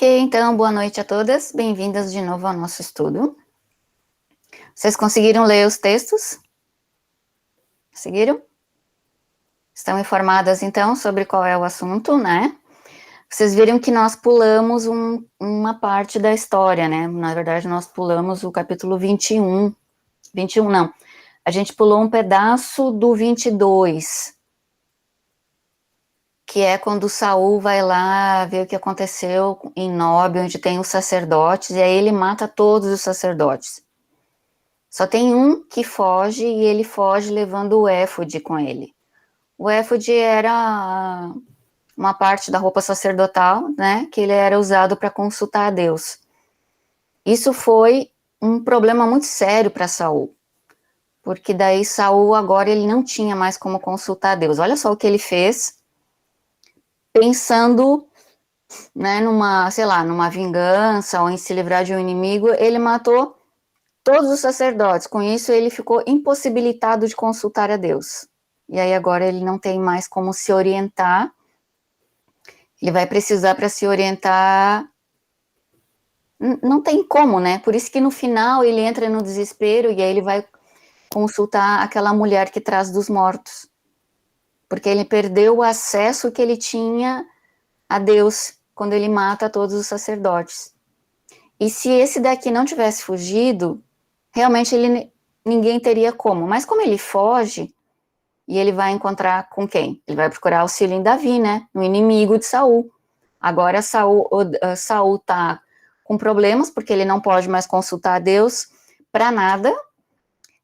Ok, então, boa noite a todas, bem-vindas de novo ao nosso estudo. Vocês conseguiram ler os textos? Conseguiram? Estão informadas, então, sobre qual é o assunto, né? Vocês viram que nós pulamos uma parte da história, né? Na verdade, nós pulamos o capítulo 21. 21 não. A gente pulou um pedaço do 22, que é quando Saul vai lá ver o que aconteceu em Nob, onde tem os sacerdotes, e aí ele mata todos os sacerdotes. Só tem um que foge, e ele foge levando o éfode com ele. O éfode era uma parte da roupa sacerdotal, né, que ele era usado para consultar a Deus. Isso foi um problema muito sério para Saul, porque daí Saul agora ele não tinha mais como consultar a Deus. Olha só o que ele fez, pensando, né, numa vingança ou em se livrar de um inimigo. Ele matou todos os sacerdotes. Com isso, ele ficou impossibilitado de consultar a Deus. E aí agora ele não tem mais como se orientar. Ele vai precisar, para se orientar, não tem como, né? Por isso que no final ele entra no desespero e aí ele vai consultar aquela mulher que traz dos mortos. Porque ele perdeu o acesso que ele tinha a Deus quando ele mata todos os sacerdotes. E se esse daqui não tivesse fugido, realmente ninguém teria como. Mas como ele foge, e ele vai encontrar com quem? Ele vai procurar auxílio em Davi, né? No inimigo de Saul. Agora Saul tá com problemas, porque ele não pode mais consultar a Deus para nada,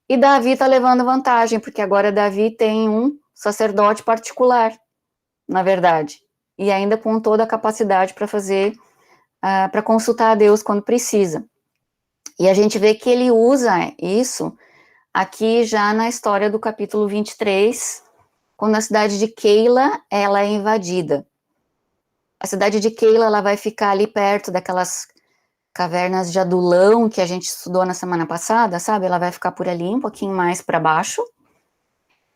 e Davi tá levando vantagem, porque agora Davi tem um sacerdote particular, na verdade, e ainda com toda a capacidade para fazer, para consultar a Deus quando precisa. E a gente vê que ele usa isso aqui já na história do capítulo 23, quando a cidade de Keila ela é invadida. A cidade de Keila ela vai ficar ali perto daquelas cavernas de Adulão que a gente estudou na semana passada, sabe? Ela vai ficar por ali, um pouquinho mais para baixo.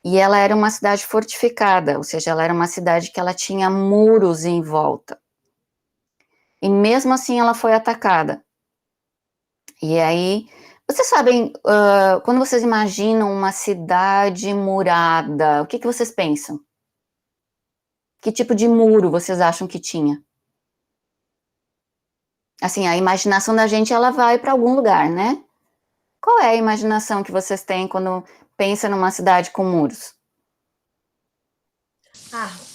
E ela era uma cidade fortificada, ou seja, ela era uma cidade que ela tinha muros em volta. E mesmo assim ela foi atacada. E aí, vocês sabem, quando vocês imaginam uma cidade murada, o que vocês pensam? Que tipo de muro vocês acham que tinha? Assim, a imaginação da gente, ela vai para algum lugar, né? Qual é a imaginação que vocês têm quando pensam numa cidade com muros?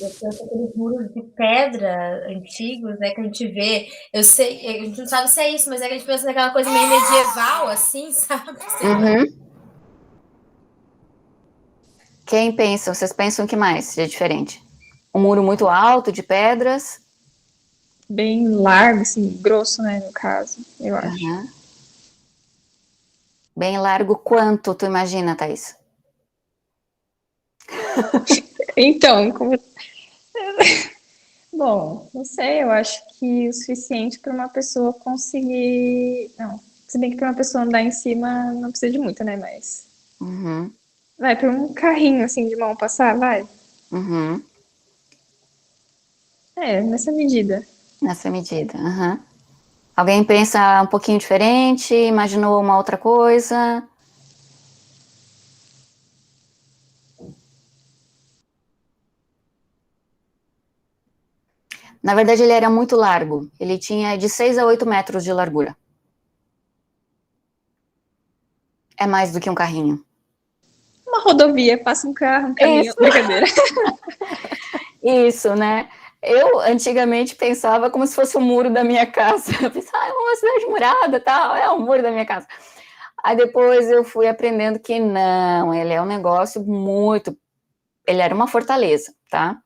Eu penso aqueles muros de pedra antigos, né, que a gente vê. Eu sei, a gente não sabe se é isso, mas é que a gente pensa naquela coisa meio medieval, assim, sabe? Sei lá. Uhum. Quem pensa? Vocês pensam que mais é diferente? Um muro muito alto, de pedras? Bem largo, assim, grosso, né, no caso, eu acho. Uhum. Bem largo quanto, tu imagina, Thaís? Então, bom, não sei, eu acho que o suficiente para uma pessoa conseguir. Não, se bem que para uma pessoa andar em cima não precisa de muito, né? Mas. Uhum. Vai, para um carrinho assim de mão passar, vai. Uhum. É, nessa medida. Nessa medida. Uhum. Alguém pensa um pouquinho diferente? Imaginou uma outra coisa? Na verdade, ele era muito largo. Ele tinha de 6 a 8 metros de largura. É mais do que um carrinho. Uma rodovia, passa um carro, um caminhão. Isso, Brincadeira. isso, né? Eu antigamente pensava como se fosse o muro da minha casa. Eu pensava, é uma cidade murada, tal, é o muro da minha casa. Aí depois eu fui aprendendo que não, ele é um negócio muito. Ele era uma fortaleza, tá?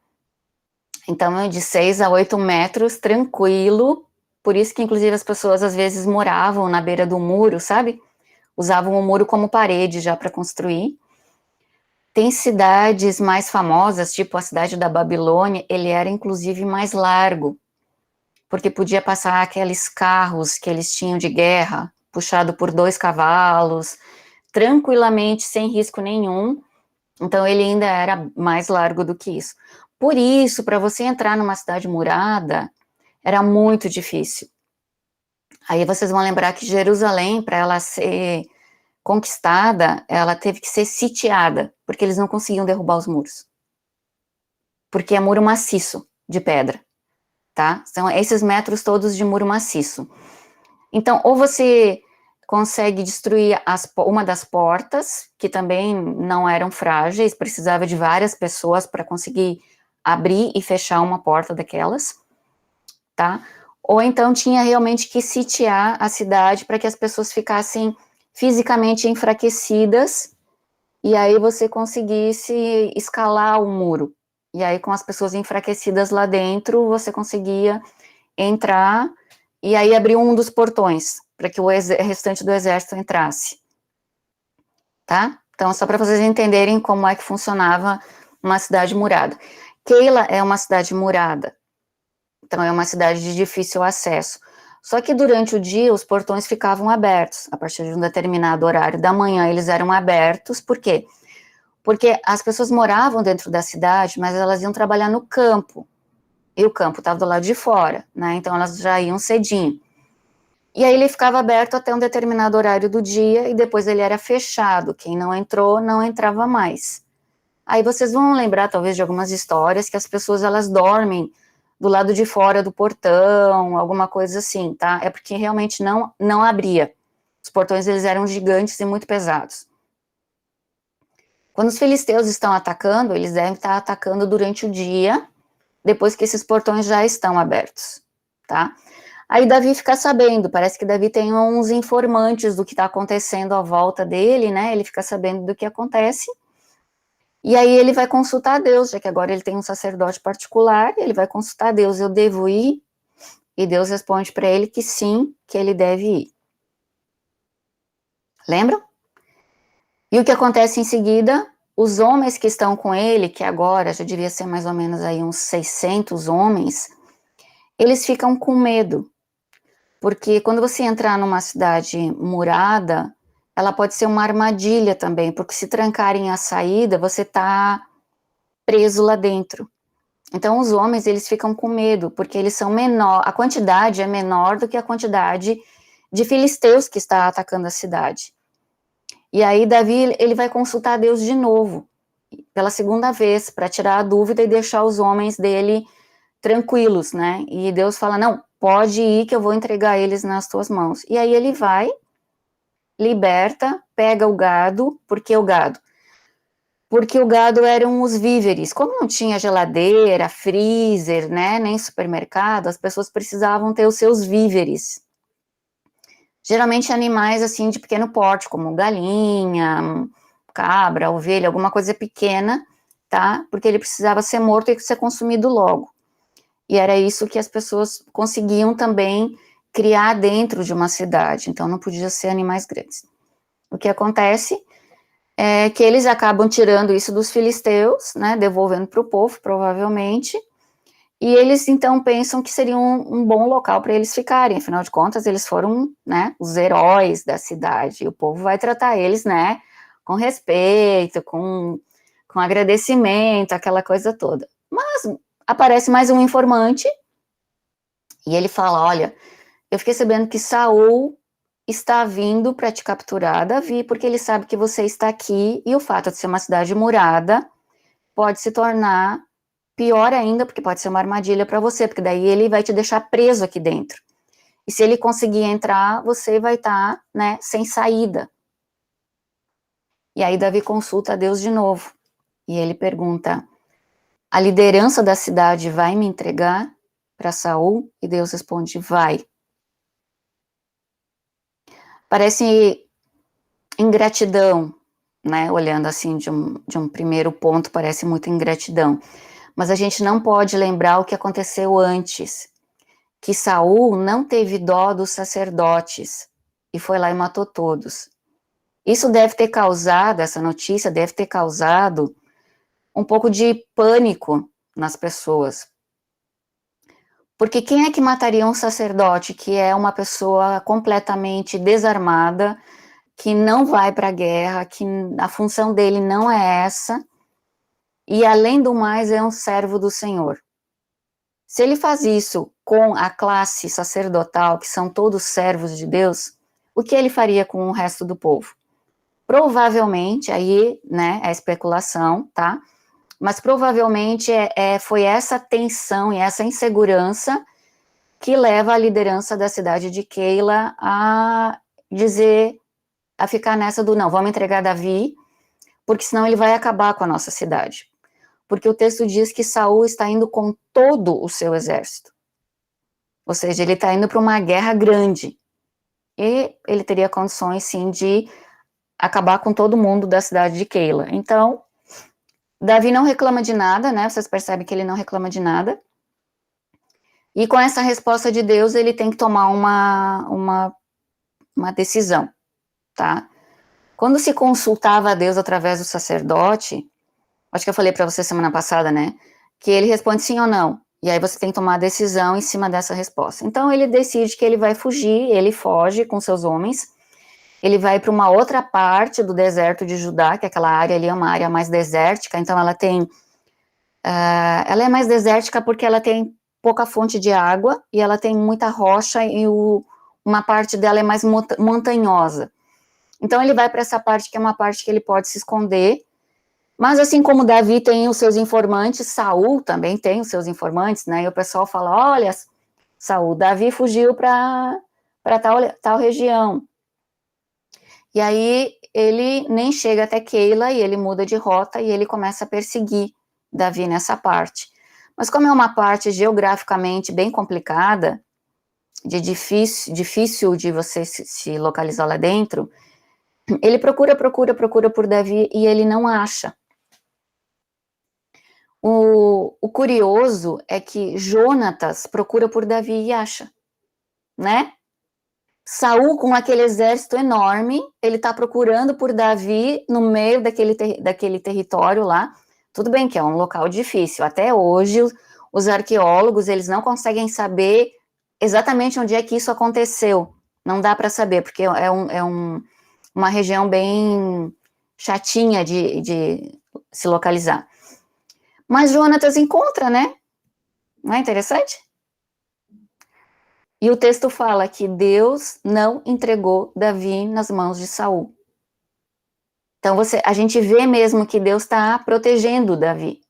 Então, de 6 a 8 metros, tranquilo. Por isso que, inclusive, as pessoas às vezes moravam na beira do muro, sabe? Usavam o muro como parede já para construir. Tem cidades mais famosas, tipo a cidade da Babilônia, ele era inclusive mais largo, porque podia passar aqueles carros que eles tinham de guerra, puxado por 2 cavalos, tranquilamente, sem risco nenhum. Então ele ainda era mais largo do que isso. Por isso, para você entrar numa cidade murada, Era muito difícil. Aí vocês vão lembrar que Jerusalém, para ela ser conquistada, ela teve que ser sitiada, porque eles não conseguiam derrubar os muros. Porque é muro maciço, de pedra, tá? São esses metros todos de muro maciço. Então, ou você consegue destruir uma das portas, que também não eram frágeis, precisava de várias pessoas para conseguir abrir e fechar uma porta daquelas, tá? Ou então tinha realmente que sitiar a cidade para que as pessoas ficassem fisicamente enfraquecidas, e aí você conseguisse escalar o muro. E aí, com as pessoas enfraquecidas lá dentro, você conseguia entrar e aí abrir um dos portões, para que o restante do exército entrasse. Tá? Então, só para vocês entenderem como é que funcionava uma cidade murada. Keila é uma cidade murada. Então, é uma cidade de difícil acesso. Só que durante o dia, os portões ficavam abertos. A partir de um determinado horário da manhã, eles eram abertos. Por quê? Porque as pessoas moravam dentro da cidade, mas elas iam trabalhar no campo. E o campo estava do lado de fora, né? Então, elas já iam cedinho. E aí ele ficava aberto até um determinado horário do dia, e depois ele era fechado. Quem não entrou, não entrava mais. Aí vocês vão lembrar, talvez, de algumas histórias que as pessoas, elas dormem do lado de fora do portão, alguma coisa assim, tá? É porque realmente não abria. Os portões, eles eram gigantes e muito pesados. Quando os filisteus estão atacando, eles devem estar atacando durante o dia, depois que esses portões já estão abertos, tá? Aí Davi fica sabendo, parece que Davi tem uns informantes do que está acontecendo à volta dele, né? Ele fica sabendo do que acontece. E aí ele vai consultar Deus, já que agora ele tem um sacerdote particular, ele vai consultar Deus, eu devo ir? E Deus responde para ele que sim, que ele deve ir. Lembram? E o que acontece em seguida? Os homens que estão com ele, que agora já devia ser mais ou menos aí uns 600 homens, eles ficam com medo. Porque quando você entrar numa cidade murada, ela pode ser uma armadilha também, porque se trancarem a saída, você está preso lá dentro. Então, os homens, eles ficam com medo, porque eles são menor, a quantidade é menor do que a quantidade de filisteus que está atacando a cidade. E aí, Davi, ele vai consultar Deus de novo, pela segunda vez, para tirar a dúvida e deixar os homens dele tranquilos, né? E Deus fala, não, pode ir que eu vou entregar eles nas tuas mãos. E aí ele vai, liberta, pega o gado, porque o gado? Porque o gado eram os víveres. Como não tinha geladeira, freezer, né, nem supermercado, as pessoas precisavam ter os seus víveres. Geralmente animais assim de pequeno porte, como galinha, cabra, ovelha, alguma coisa pequena, tá? Porque ele precisava ser morto e ser consumido logo. E era isso que as pessoas conseguiam também criar dentro de uma cidade, então não podia ser animais grandes. O que acontece é que eles acabam tirando isso dos filisteus, né, devolvendo para o povo, provavelmente, e eles então pensam que seria um bom local para eles ficarem, afinal de contas eles foram, né, os heróis da cidade, e o povo vai tratar eles, né, com respeito, com agradecimento, aquela coisa toda. Mas aparece mais um informante, e ele fala, olha, eu fiquei sabendo que Saul está vindo para te capturar, Davi, porque ele sabe que você está aqui, e o fato de ser uma cidade murada pode se tornar pior ainda, porque pode ser uma armadilha para você, porque daí ele vai te deixar preso aqui dentro. E se ele conseguir entrar, você vai estar, né, sem saída. E aí Davi consulta a Deus de novo, e ele pergunta, a liderança da cidade vai me entregar para Saul? E Deus responde, vai. Parece ingratidão, né, olhando assim de um primeiro ponto, parece muita ingratidão, mas a gente não pode lembrar o que aconteceu antes, que Saul não teve dó dos sacerdotes, e foi lá e matou todos. Isso deve ter causado, essa notícia deve ter causado um pouco de pânico nas pessoas, porque quem é que mataria um sacerdote que é uma pessoa completamente desarmada, que não vai para a guerra, que a função dele não é essa, e além do mais é um servo do Senhor. Se ele faz isso com a classe sacerdotal, que são todos servos de Deus, o que ele faria com o resto do povo? Provavelmente, aí, né, é especulação, tá? Mas provavelmente foi essa tensão e essa insegurança que leva a liderança da cidade de Keila a dizer, a ficar nessa do não, vamos entregar Davi, porque senão ele vai acabar com a nossa cidade. Porque o texto diz que Saul está indo com todo o seu exército. Ou seja, ele está indo para uma guerra grande. E ele teria condições, sim, de acabar com todo mundo da cidade de Keila. Então, Davi não reclama de nada, né? Vocês percebem que ele não reclama de nada. E com essa resposta de Deus, ele tem que tomar uma decisão, tá? Quando se consultava a Deus através do sacerdote, acho que eu falei para você semana passada, né? Que ele responde sim ou não. E aí você tem que tomar a decisão em cima dessa resposta. Então ele decide que ele vai fugir, ele foge com seus homens, ele vai para uma outra parte do deserto de Judá, que aquela área ali é uma área mais desértica, então ela tem, ela é mais desértica porque ela tem pouca fonte de água, e ela tem muita rocha, e uma parte dela é mais montanhosa. Então ele vai para essa parte que é uma parte que ele pode se esconder, mas assim como Davi tem os seus informantes, Saul também tem os seus informantes, né? E o pessoal fala, olha, Saul, Davi fugiu para tal região. E aí ele nem chega até Keila e ele muda de rota e ele começa a perseguir Davi nessa parte. Mas como é uma parte geograficamente bem complicada, difícil de você se localizar lá dentro, ele procura por Davi e ele não acha. O curioso é que Jonatas procura por Davi e acha, né? Saul, com aquele exército enorme, ele está procurando por Davi no meio daquele território lá. Tudo bem que é um local difícil. Até hoje, os arqueólogos, eles não conseguem saber exatamente onde é que isso aconteceu. Não dá para saber, porque uma região bem chatinha de se localizar. Mas Jonatas encontra, né? Não é interessante? E o texto fala que Deus não entregou Davi nas mãos de Saul. Então a gente vê mesmo que Deus está protegendo Davi.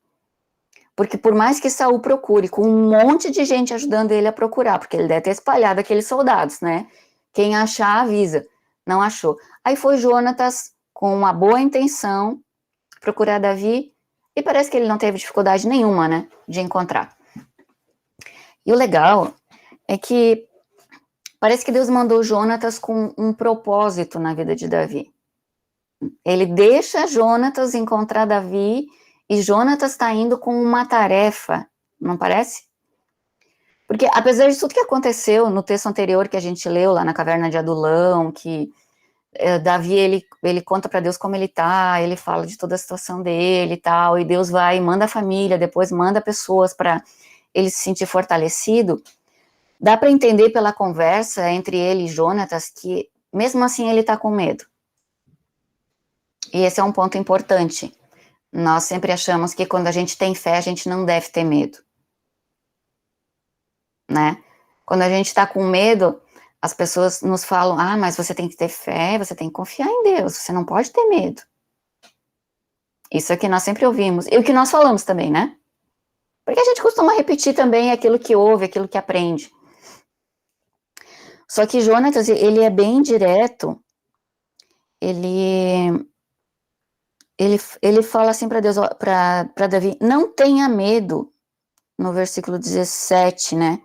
Porque por mais que Saul procure, com um monte de gente ajudando ele a procurar, porque ele deve ter espalhado aqueles soldados, né? Quem achar, avisa. Não achou. Aí foi Jonatas, com uma boa intenção, procurar Davi, e parece que ele não teve dificuldade nenhuma, né, de encontrar. E o legal é que parece que Deus mandou Jonatas com um propósito na vida de Davi. Ele deixa Jonatas encontrar Davi, e Jonatas está indo com uma tarefa, não parece? Porque apesar de tudo que aconteceu no texto anterior que a gente leu lá na caverna de Adulão, que Davi, ele conta para Deus como ele tá, ele fala de toda a situação dele e tal, e Deus vai e manda a família, depois manda pessoas para ele se sentir fortalecido. Dá para entender pela conversa entre ele e Jonatas que, mesmo assim, ele tá com medo. E esse é um ponto importante. Nós sempre achamos que quando a gente tem fé, a gente não deve ter medo. Né? Quando a gente tá com medo, as pessoas nos falam, mas você tem que ter fé, você tem que confiar em Deus, você não pode ter medo. Isso é que nós sempre ouvimos, e o que nós falamos também, né? Porque a gente costuma repetir também aquilo que ouve, aquilo que aprende. Só que Jonatas, ele é bem direto, ele fala assim para Deus, para Davi, não tenha medo, no versículo 17, né?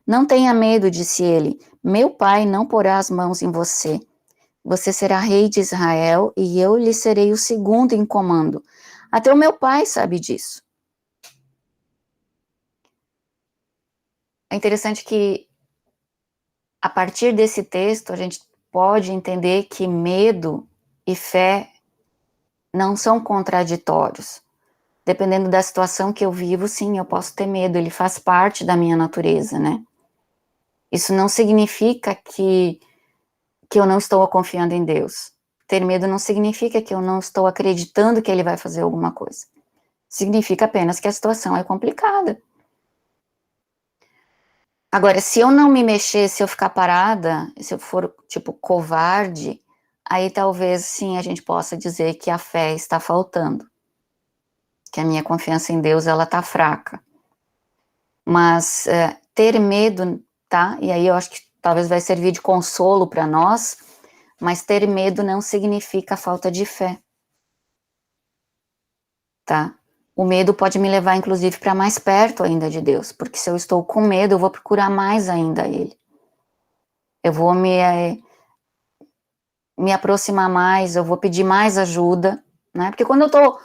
Não tenha medo, disse ele, meu pai não porá as mãos em você. Você será rei de Israel e eu lhe serei o segundo em comando. Até o meu pai sabe disso. É interessante que, a partir desse texto, a gente pode entender que medo e fé não são contraditórios. Dependendo da situação que eu vivo, sim, eu posso ter medo, ele faz parte da minha natureza, né? Isso não significa que eu não estou confiando em Deus. Ter medo não significa que eu não estou acreditando que ele vai fazer alguma coisa. Significa apenas que a situação é complicada. Agora, se eu não me mexer, se eu ficar parada, se eu for, tipo, covarde, aí talvez, sim, a gente possa dizer que a fé está faltando. Que a minha confiança em Deus, ela tá fraca. Mas ter medo, tá? E aí eu acho que talvez vai servir de consolo para nós, mas ter medo não significa falta de fé, tá? O medo pode me levar, inclusive, para mais perto ainda de Deus, porque se eu estou com medo, eu vou procurar mais ainda Ele. Eu vou me aproximar mais, eu vou pedir mais ajuda, né? Porque quando eu tô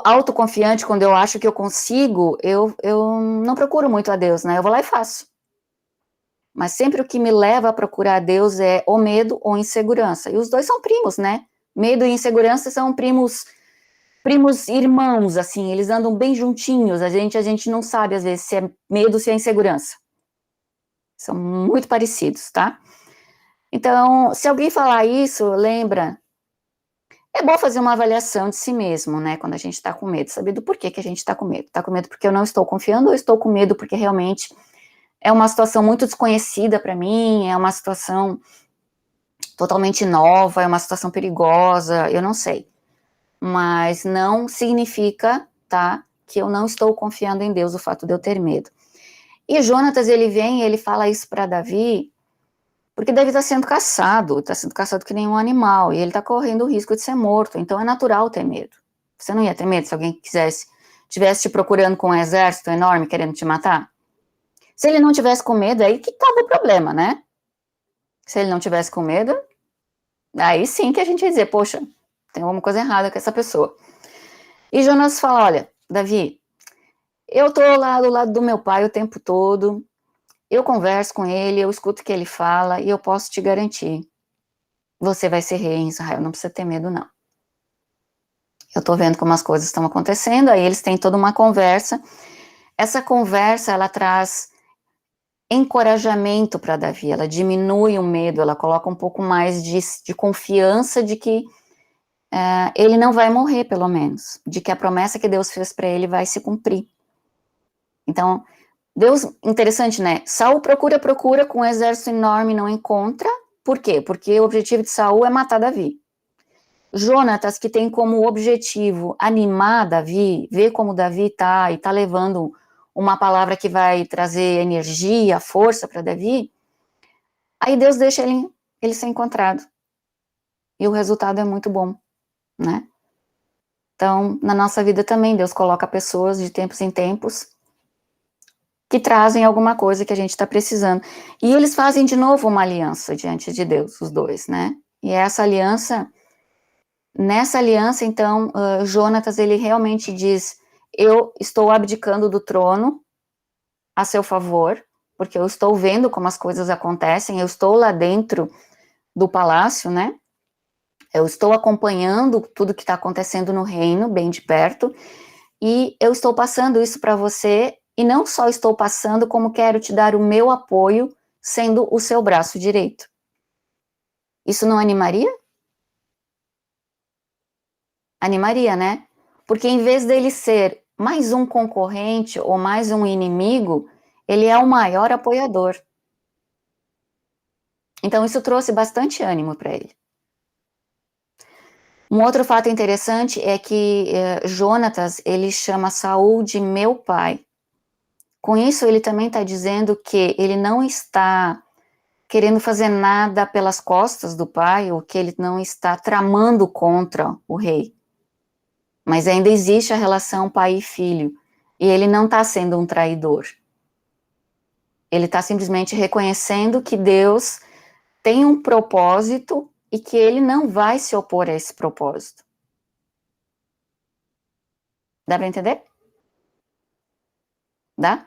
autoconfiante, quando eu acho que eu consigo, eu não procuro muito a Deus, né? Eu vou lá e faço. Mas sempre o que me leva a procurar a Deus é ou medo ou insegurança. E os dois são primos, né? Medo e insegurança são primos irmãos, assim, eles andam bem juntinhos. A gente não sabe, às vezes, se é medo ou se é insegurança. São muito parecidos, tá? Então, se alguém falar isso, lembra, é bom fazer uma avaliação de si mesmo, né? Quando a gente está com medo, saber do porquê que a gente está com medo. Está com medo porque eu não estou confiando ou estou com medo porque realmente é uma situação muito desconhecida para mim, é uma situação totalmente nova, é uma situação perigosa, eu não sei. Mas não significa, tá, que eu não estou confiando em Deus, o fato de eu ter medo. E Jonatas, ele vem e ele fala isso para Davi, porque Davi está sendo caçado que nem um animal, e ele está correndo o risco de ser morto, então é natural ter medo. Você não ia ter medo se alguém tivesse te procurando com um exército enorme querendo te matar? Se ele não tivesse com medo, aí que estava o problema, né? Se ele não tivesse com medo, aí sim que a gente ia dizer, poxa, tem alguma coisa errada com essa pessoa. E Jonas fala, olha, Davi, eu tô lá do lado do meu pai o tempo todo, eu converso com ele, eu escuto o que ele fala, e eu posso te garantir, você vai ser rei em Israel, não precisa ter medo, não. Eu tô vendo como as coisas estão acontecendo, aí eles têm toda uma conversa. Essa conversa, ela traz encorajamento para Davi, ela diminui o medo, ela coloca um pouco mais de confiança de que ele não vai morrer, pelo menos, de que a promessa que Deus fez para ele vai se cumprir. Então, Deus, interessante, né? Saul procura com um exército enorme, não encontra. Por quê? Porque o objetivo de Saul é matar Davi. Jonatas, que tem como objetivo animar Davi, ver como Davi tá, e tá levando uma palavra que vai trazer energia, força para Davi, aí Deus deixa ele ser encontrado. E o resultado é muito bom, né? Então, na nossa vida também, Deus coloca pessoas de tempos em tempos que trazem alguma coisa que a gente está precisando. E eles fazem de novo uma aliança diante de Deus, os dois, né? E nessa aliança, então, Jonatas, ele realmente diz, eu estou abdicando do trono a seu favor, porque eu estou vendo como as coisas acontecem, eu estou lá dentro do palácio, né? Eu estou acompanhando tudo que está acontecendo no reino, bem de perto, e eu estou passando isso para você, e não só estou passando, como quero te dar o meu apoio, sendo o seu braço direito. Isso não animaria? Animaria, né? Porque em vez dele ser mais um concorrente ou mais um inimigo, ele é o maior apoiador. Então isso trouxe bastante ânimo para ele. Um outro fato interessante é que Jonatas, ele chama Saul de meu pai. Com isso, ele também está dizendo que ele não está querendo fazer nada pelas costas do pai, ou que ele não está tramando contra o rei. Mas ainda existe a relação pai e filho, e ele não está sendo um traidor. Ele está simplesmente reconhecendo que Deus tem um propósito e que ele não vai se opor a esse propósito. Dá para entender? Dá?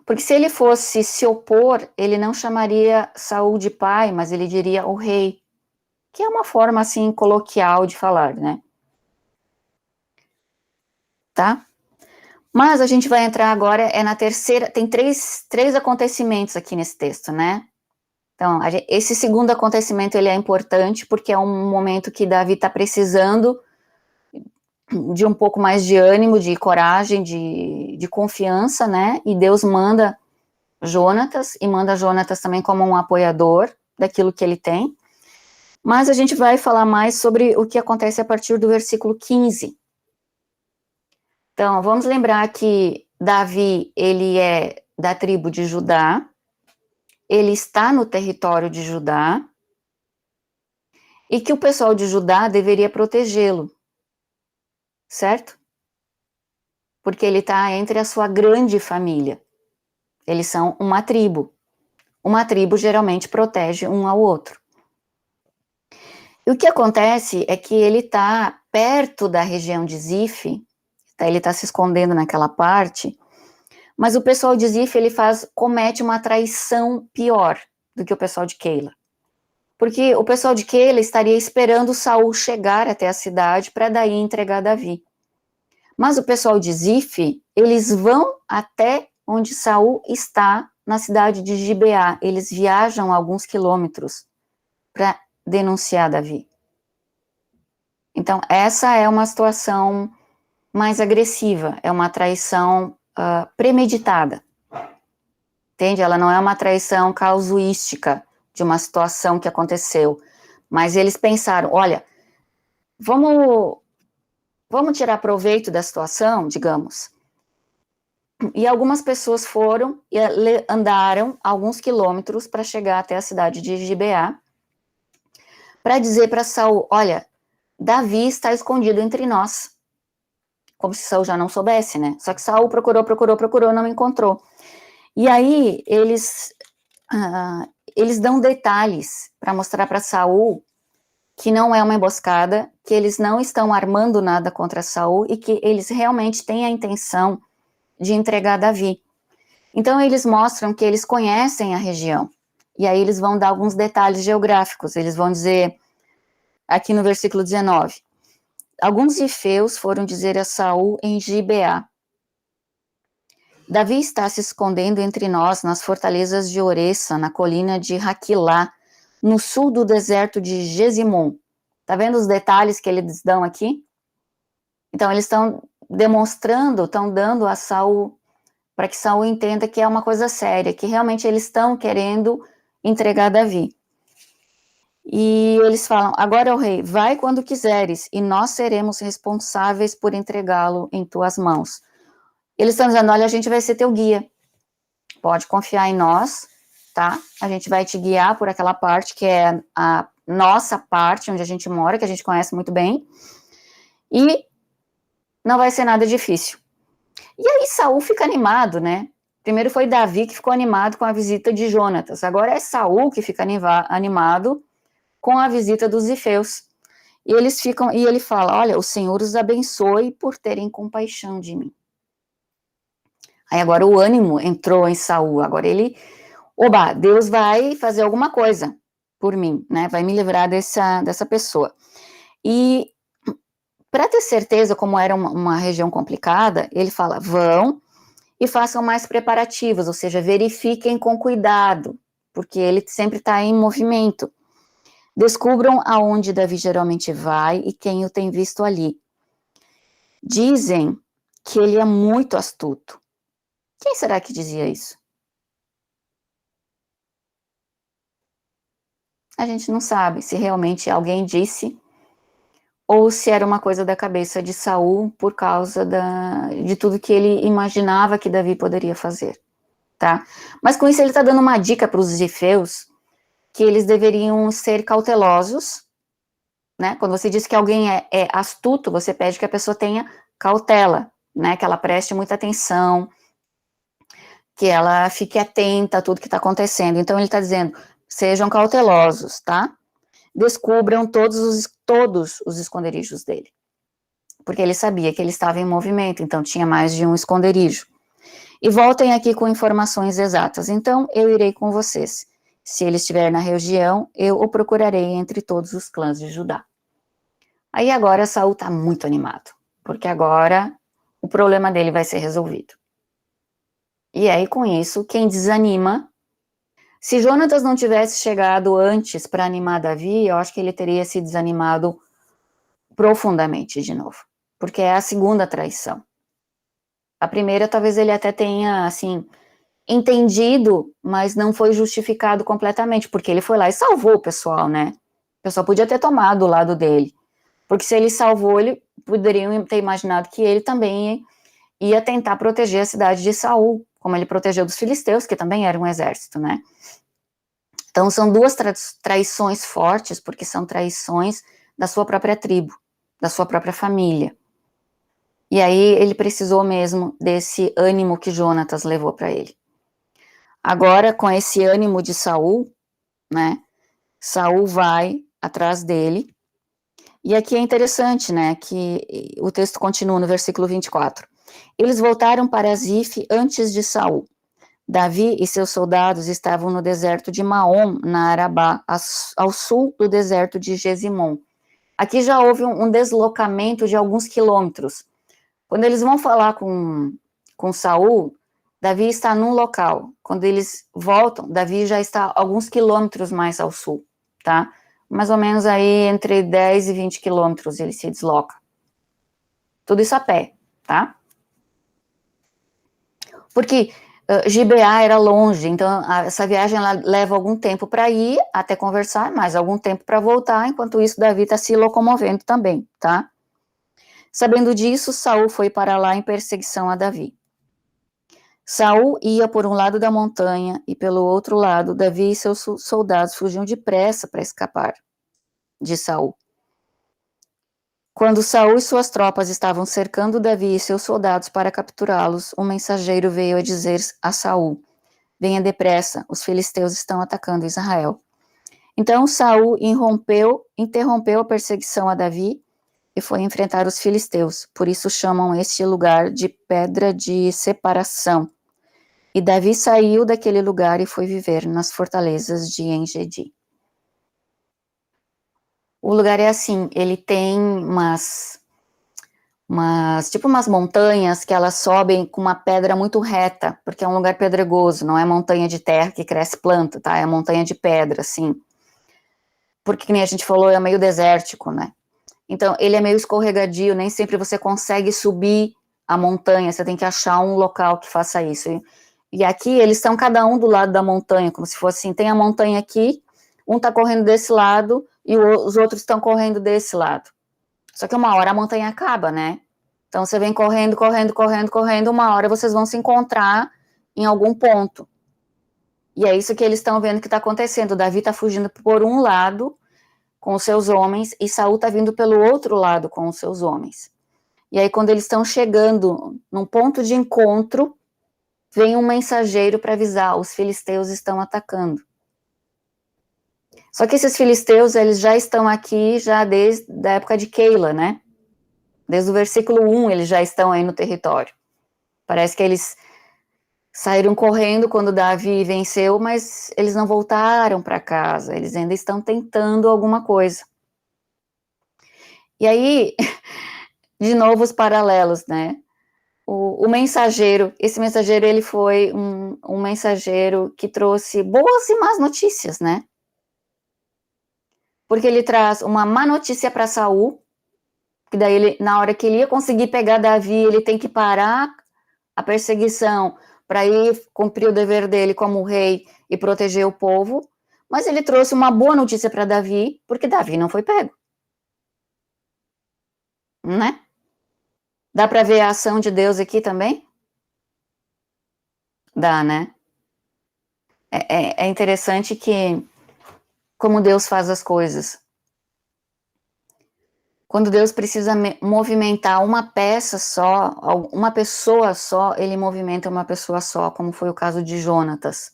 Porque se ele fosse se opor, ele não chamaria Saul de pai, mas ele diria o rei, que é uma forma assim coloquial de falar, né? Tá? Mas a gente vai entrar agora, na terceira, tem três acontecimentos aqui nesse texto, né? Então, esse segundo acontecimento, ele é importante, porque é um momento que Davi está precisando de um pouco mais de ânimo, de coragem, de confiança, né? E Deus manda Jonatas e manda Jonatas também como um apoiador daquilo que ele tem. Mas a gente vai falar mais sobre o que acontece a partir do versículo 15. Então, vamos lembrar que Davi, ele é da tribo de Judá, ele está no território de Judá, e que o pessoal de Judá deveria protegê-lo, certo? Porque ele está entre a sua grande família. Eles são uma tribo. Uma tribo geralmente protege um ao outro. E o que acontece é que ele está perto da região de Zif, tá? Ele está se escondendo naquela parte, mas o pessoal de Zif, ele comete uma traição pior do que o pessoal de Keila. Porque o pessoal de Keila estaria esperando Saul chegar até a cidade para daí entregar Davi. Mas o pessoal de Zif, eles vão até onde Saul está, na cidade de Gibeá. Eles viajam alguns quilômetros para denunciar Davi. Então, essa é uma situação mais agressiva, é uma traição premeditada. Entende? Ela não é uma traição casuística de uma situação que aconteceu, mas eles pensaram, olha, vamos tirar proveito da situação, digamos. E algumas pessoas foram e andaram alguns quilômetros para chegar até a cidade de Gibeá, para dizer para Saul, olha, Davi está escondido entre nós. Como se Saul já não soubesse, né? Só que Saul procurou, não encontrou. E aí eles dão detalhes para mostrar para Saul que não é uma emboscada, que eles não estão armando nada contra Saul e que eles realmente têm a intenção de entregar Davi. Então eles mostram que eles conhecem a região. E aí eles vão dar alguns detalhes geográficos. Eles vão dizer, aqui no versículo 19, alguns zifeus foram dizer a Saul em Gibeá, Davi está se escondendo entre nós nas fortalezas de Oressa, na colina de Raquilá, no sul do deserto de Gesimon. Tá vendo os detalhes que eles dão aqui? Então eles estão demonstrando, estão dando a Saul, para que Saul entenda que é uma coisa séria, que realmente eles estão querendo entregar Davi. E eles falam, agora, ó rei, vai quando quiseres, e nós seremos responsáveis por entregá-lo em tuas mãos. Eles estão dizendo, olha, a gente vai ser teu guia, pode confiar em nós, tá? A gente vai te guiar por aquela parte que é a nossa parte, onde a gente mora, que a gente conhece muito bem, e não vai ser nada difícil. E aí Saul fica animado, né? Primeiro foi Davi que ficou animado com a visita de Jonatas, agora é Saul que fica animado com a visita dos zifeus. E ele fala, olha, o Senhor os abençoe por terem compaixão de mim. Aí agora o ânimo entrou em Saul, agora ele, Deus vai fazer alguma coisa por mim, né? Vai me livrar dessa pessoa. E para ter certeza, como era uma região complicada, ele fala, vão e façam mais preparativos, ou seja, verifiquem com cuidado, porque ele sempre está em movimento. Descubram aonde Davi geralmente vai e quem o tem visto ali. Dizem que ele é muito astuto. Quem será que dizia isso? A gente não sabe se realmente alguém disse ou se era uma coisa da cabeça de Saul por causa de tudo que ele imaginava que Davi poderia fazer, tá? Mas com isso ele está dando uma dica para os zifeus que eles deveriam ser cautelosos, né? Quando você diz que alguém é astuto, você pede que a pessoa tenha cautela, né? Que ela preste muita atenção, que ela fique atenta a tudo que está acontecendo. Então ele está dizendo, sejam cautelosos, tá? Descubram todos os esconderijos dele. Porque ele sabia que ele estava em movimento, então tinha mais de um esconderijo. E voltem aqui com informações exatas. Então eu irei com vocês. Se ele estiver na região, eu o procurarei entre todos os clãs de Judá. Aí agora Saul está muito animado, porque agora o problema dele vai ser resolvido. E aí com isso, quem desanima, se Jonatas não tivesse chegado antes para animar Davi, eu acho que ele teria se desanimado profundamente de novo, porque é a segunda traição. A primeira talvez ele até tenha, assim, entendido, mas não foi justificado completamente, porque ele foi lá e salvou o pessoal, né? O pessoal podia ter tomado o lado dele, porque se ele salvou, ele poderiam ter imaginado que ele também ia tentar proteger a cidade de Saul, como ele protegeu dos filisteus, que também era um exército, né? Então são duas traições fortes, porque são traições da sua própria tribo, da sua própria família. E aí ele precisou mesmo desse ânimo que Jonatas levou para ele. Agora, com esse ânimo de Saul, né, Saul vai atrás dele, e aqui é interessante, né, que o texto continua no versículo 24. Eles voltaram para Zif antes de Saul. Davi e seus soldados estavam no deserto de Maom, na Arabá, ao sul do deserto de Gesimon. Aqui já houve um deslocamento de alguns quilômetros. Quando eles vão falar com Saul, Davi está num local. Quando eles voltam, Davi já está alguns quilômetros mais ao sul, tá? Mais ou menos aí entre 10 e 20 quilômetros ele se desloca. Tudo isso a pé, tá? Porque Gibeá era longe, então essa viagem ela leva algum tempo para ir, até conversar, mais algum tempo para voltar, enquanto isso Davi está se locomovendo também, tá? Sabendo disso, Saul foi para lá em perseguição a Davi. Saul ia por um lado da montanha e pelo outro lado, Davi e seus soldados fugiam depressa para escapar de Saul. Quando Saul e suas tropas estavam cercando Davi e seus soldados para capturá-los, um mensageiro veio a dizer a Saul: venha depressa, os filisteus estão atacando Israel. Então Saul interrompeu a perseguição a Davi e foi enfrentar os filisteus, por isso chamam este lugar de Pedra de Separação. E Davi saiu daquele lugar e foi viver nas fortalezas de En-Gedi. O lugar é assim, ele tem tipo umas montanhas que elas sobem com uma pedra muito reta, porque é um lugar pedregoso, não é montanha de terra que cresce planta, tá? É montanha de pedra, assim. Porque, como a gente falou, é meio desértico, né? Então, ele é meio escorregadio, nem sempre você consegue subir a montanha, você tem que achar um local que faça isso. E aqui, eles estão cada um do lado da montanha, como se fosse assim, tem a montanha aqui, um tá correndo desse lado, e os outros estão correndo desse lado. Só que uma hora a montanha acaba, né? Então, você vem correndo, uma hora vocês vão se encontrar em algum ponto. E é isso que eles estão vendo que está acontecendo. Davi está fugindo por um lado, com os seus homens, e Saul está vindo pelo outro lado com os seus homens. E aí, quando eles estão chegando num ponto de encontro, vem um mensageiro para avisar, os filisteus estão atacando. Só que esses filisteus, eles já estão aqui já desde a época de Keila, né? Desde o versículo 1, eles já estão aí no território. Parece que eles saíram correndo quando Davi venceu, mas eles não voltaram para casa, eles ainda estão tentando alguma coisa. E aí, de novo os paralelos, né? O mensageiro, esse mensageiro, ele foi um mensageiro que trouxe boas e más notícias, né? Porque ele traz uma má notícia para Saul, que daí ele, na hora que ele ia conseguir pegar Davi, ele tem que parar a perseguição para ir cumprir o dever dele como rei e proteger o povo, mas ele trouxe uma boa notícia para Davi, porque Davi não foi pego. Né? Dá para ver a ação de Deus aqui também? Dá, né? É interessante que como Deus faz as coisas. Quando Deus precisa movimentar uma peça só, uma pessoa só, ele movimenta uma pessoa só, como foi o caso de Jonatas.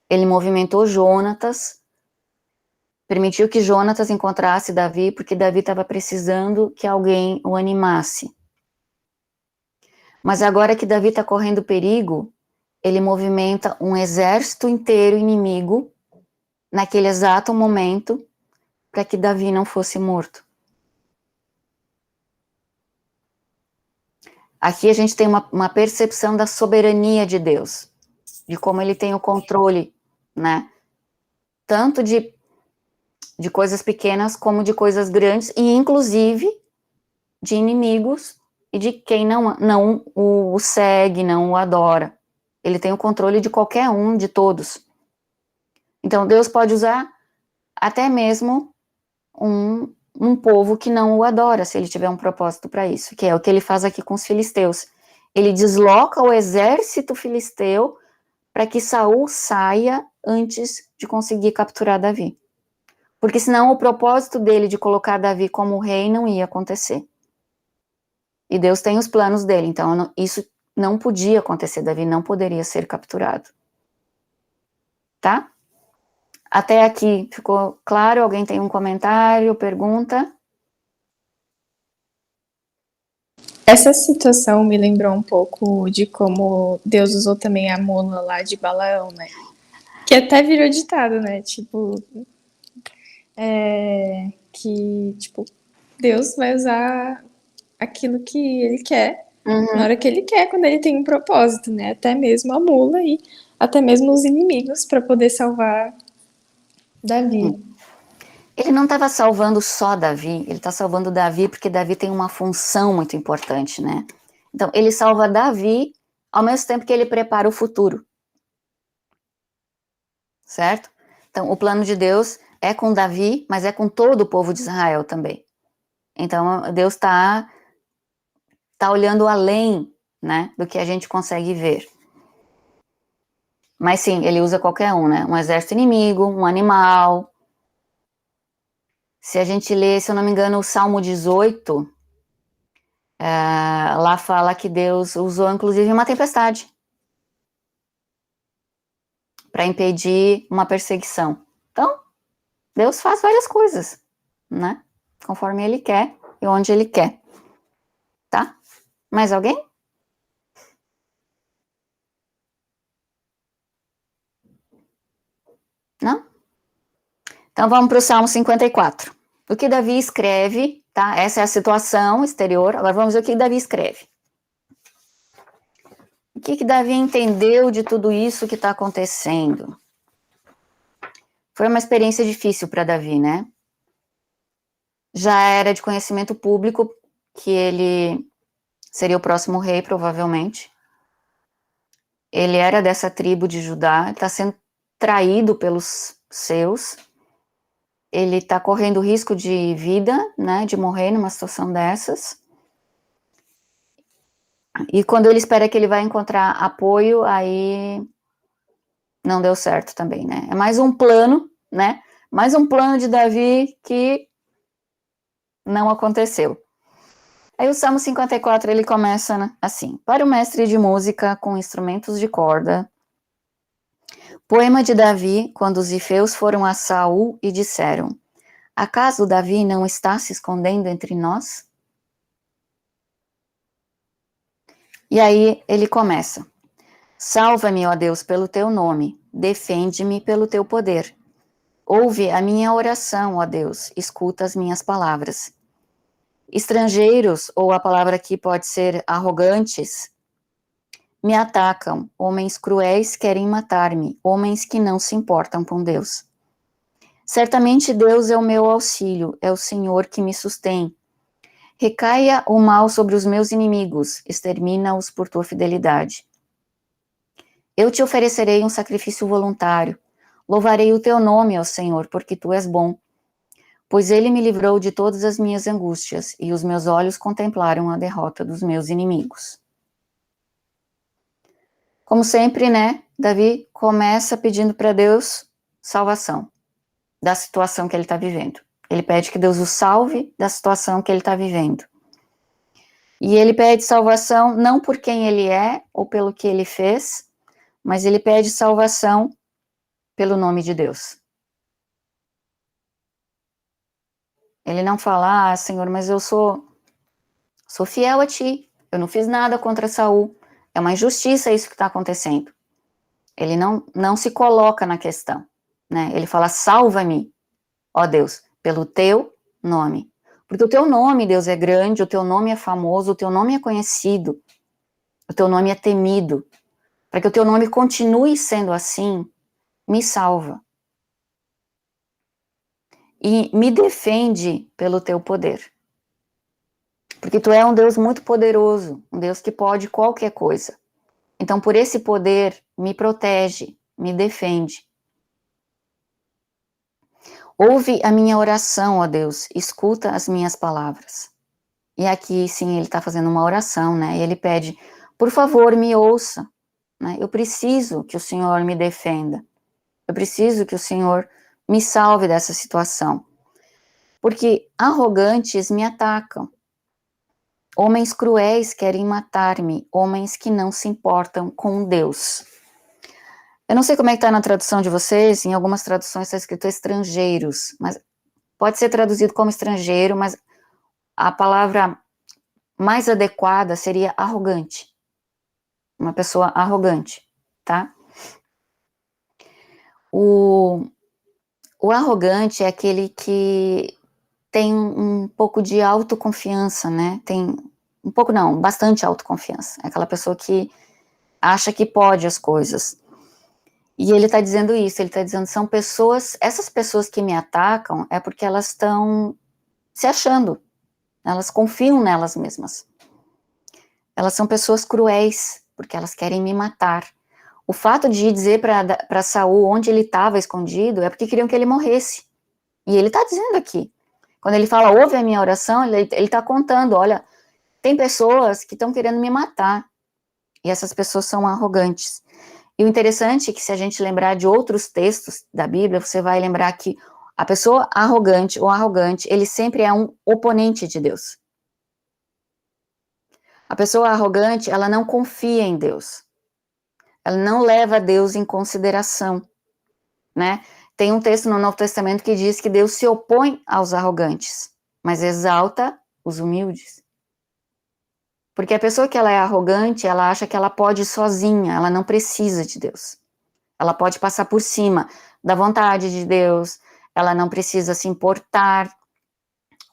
Ele movimentou Jonatas, permitiu que Jonatas encontrasse Davi, porque Davi estava precisando que alguém o animasse. Mas agora que Davi está correndo perigo, ele movimenta um exército inteiro inimigo, naquele exato momento, para que Davi não fosse morto. Aqui a gente tem uma percepção da soberania de Deus, de como ele tem o controle, né? Tanto de coisas pequenas como de coisas grandes, e inclusive de inimigos e de quem não o segue, não o adora. Ele tem o controle de qualquer um, de todos. Então, Deus pode usar até mesmo um povo que não o adora, se ele tiver um propósito para isso, que é o que ele faz aqui com os filisteus. Ele desloca o exército filisteu para que Saul saia antes de conseguir capturar Davi. Porque senão o propósito dele de colocar Davi como rei não ia acontecer. E Deus tem os planos dele, então isso não podia acontecer, Davi não poderia ser capturado. Tá? Até aqui ficou claro? Alguém tem um comentário, pergunta? Essa situação me lembrou um pouco de como Deus usou também a mula lá de Balaão, né? Que até virou ditado, né? Tipo, tipo, Deus vai usar aquilo que ele quer, na hora que ele quer, quando ele tem um propósito, né? Até mesmo a mula e até mesmo os inimigos para poder salvar Davi. Ele não estava salvando só Davi, ele está salvando Davi porque Davi tem uma função muito importante, né? Então, ele salva Davi ao mesmo tempo que ele prepara o futuro. Certo? Então, o plano de Deus é com Davi, mas é com todo o povo de Israel também. Então, Deus está olhando além, né, do que a gente consegue ver. Mas sim, ele usa qualquer um, né? Um exército inimigo, um animal. Se a gente ler, se eu não me engano, o Salmo 18, lá fala que Deus usou inclusive uma tempestade para impedir uma perseguição. Então, Deus faz várias coisas, né? Conforme ele quer e onde ele quer. Tá? Mais alguém? Não? Então vamos para o Salmo 54. O que Davi escreve, tá? Essa é a situação exterior. Agora vamos ver o que Davi escreve. O que Davi entendeu de tudo isso que está acontecendo? Foi uma experiência difícil para Davi, né? Já era de conhecimento público que ele seria o próximo rei, provavelmente. Ele era dessa tribo de Judá, está sendo traído pelos seus. Ele está correndo risco de vida, né, de morrer numa situação dessas. E quando ele espera que ele vai encontrar apoio, aí não deu certo também, né? É mais um plano, né? Mais um plano de Davi que não aconteceu. Aí o Salmo 54, ele começa, né, assim: para o mestre de música com instrumentos de corda, poema de Davi, quando os ifeus foram a Saul e disseram: acaso Davi não está se escondendo entre nós? E aí ele começa: salva-me, ó Deus, pelo teu nome, defende-me pelo teu poder. Ouve a minha oração, ó Deus, escuta as minhas palavras. Estrangeiros, ou a palavra aqui pode ser arrogantes, me atacam, homens cruéis querem matar-me, homens que não se importam com Deus. Certamente Deus é o meu auxílio, é o Senhor que me sustém. Recaia o mal sobre os meus inimigos, extermina-os por tua fidelidade. Eu te oferecerei um sacrifício voluntário, louvarei o teu nome, ó Senhor, porque tu és bom. Pois ele me livrou de todas as minhas angústias, e os meus olhos contemplaram a derrota dos meus inimigos. Como sempre, né, Davi começa pedindo para Deus salvação da situação que ele está vivendo. Ele pede que Deus o salve da situação que ele está vivendo. E ele pede salvação não por quem ele é ou pelo que ele fez, mas ele pede salvação pelo nome de Deus. Ele não fala: ah, Senhor, mas eu sou fiel a ti, eu não fiz nada contra Saul, é uma injustiça isso que está acontecendo. Ele não se coloca na questão, né? Ele fala: salva-me, ó Deus, pelo teu nome. Porque o teu nome, Deus, é grande, o teu nome é famoso, o teu nome é conhecido, o teu nome é temido. Para que o teu nome continue sendo assim, me salva. E me defende pelo teu poder. Porque tu é um Deus muito poderoso, um Deus que pode qualquer coisa. Então, por esse poder, me protege, me defende. Ouve a minha oração, ó Deus, escuta as minhas palavras. E aqui, sim, ele está fazendo uma oração, né? E ele pede, por favor, me ouça, né? Eu preciso que o Senhor me defenda. Eu preciso que o Senhor me salve dessa situação. Porque arrogantes me atacam. Homens cruéis querem matar-me, homens que não se importam com Deus. Eu não sei como é que está na tradução de vocês, em algumas traduções está escrito estrangeiros, mas pode ser traduzido como estrangeiro, mas a palavra mais adequada seria arrogante. Uma pessoa arrogante, tá? O arrogante é aquele que tem um pouco de autoconfiança, né? Tem um pouco não, bastante autoconfiança. É aquela pessoa que acha que pode as coisas. E ele está dizendo isso, ele está dizendo, são pessoas, essas pessoas que me atacam é porque elas estão se achando, elas confiam nelas mesmas. Elas são pessoas cruéis, porque elas querem me matar. O fato de dizer para Saul onde ele estava escondido é porque queriam que ele morresse. E ele está dizendo aqui, quando ele fala, ouve a minha oração, ele está contando, olha, tem pessoas que estão querendo me matar, e essas pessoas são arrogantes. E o interessante é que se a gente lembrar de outros textos da Bíblia, você vai lembrar que a pessoa arrogante ou arrogante, ele sempre é um oponente de Deus. A pessoa arrogante, ela não confia em Deus. Ela não leva Deus em consideração, né? Tem um texto no Novo Testamento que diz que Deus se opõe aos arrogantes, mas exalta os humildes. Porque a pessoa que ela é arrogante, ela acha que ela pode sozinha, ela não precisa de Deus. Ela pode passar por cima da vontade de Deus, ela não precisa se importar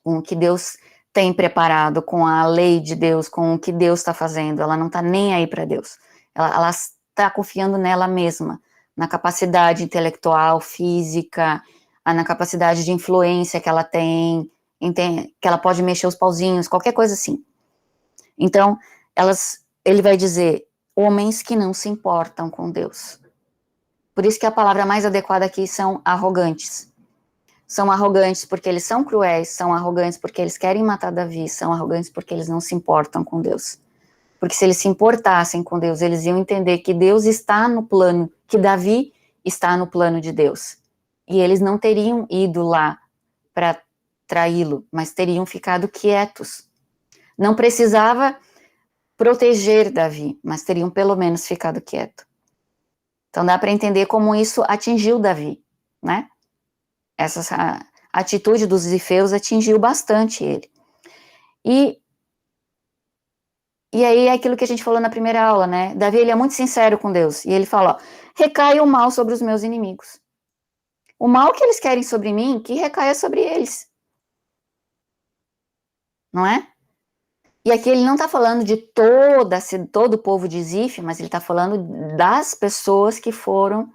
com o que Deus tem preparado, com a lei de Deus, com o que Deus está fazendo, ela não está nem aí para Deus. Ela está confiando nela mesma, na capacidade intelectual, física, na capacidade de influência que ela tem, que ela pode mexer os pauzinhos, qualquer coisa assim. Então, ele vai dizer, homens que não se importam com Deus. Por isso que a palavra mais adequada aqui são arrogantes. São arrogantes porque eles são cruéis, são arrogantes porque eles querem matar Davi, são arrogantes porque eles não se importam com Deus. Porque se eles se importassem com Deus, eles iam entender que Deus está no plano, que Davi está no plano de Deus. E eles não teriam ido lá para traí-lo, mas teriam ficado quietos. Não precisava proteger Davi, mas teriam pelo menos ficado quieto. Então dá para entender como isso atingiu Davi, né? Essa atitude dos zifeus atingiu bastante ele. E aí é aquilo que a gente falou na primeira aula, né? Davi, ele é muito sincero com Deus, e ele fala, ó, recai o mal sobre os meus inimigos. O mal que eles querem sobre mim, que recaia sobre eles. Não é? E aqui ele não está falando de todo o povo de Zif, mas ele está falando das pessoas que foram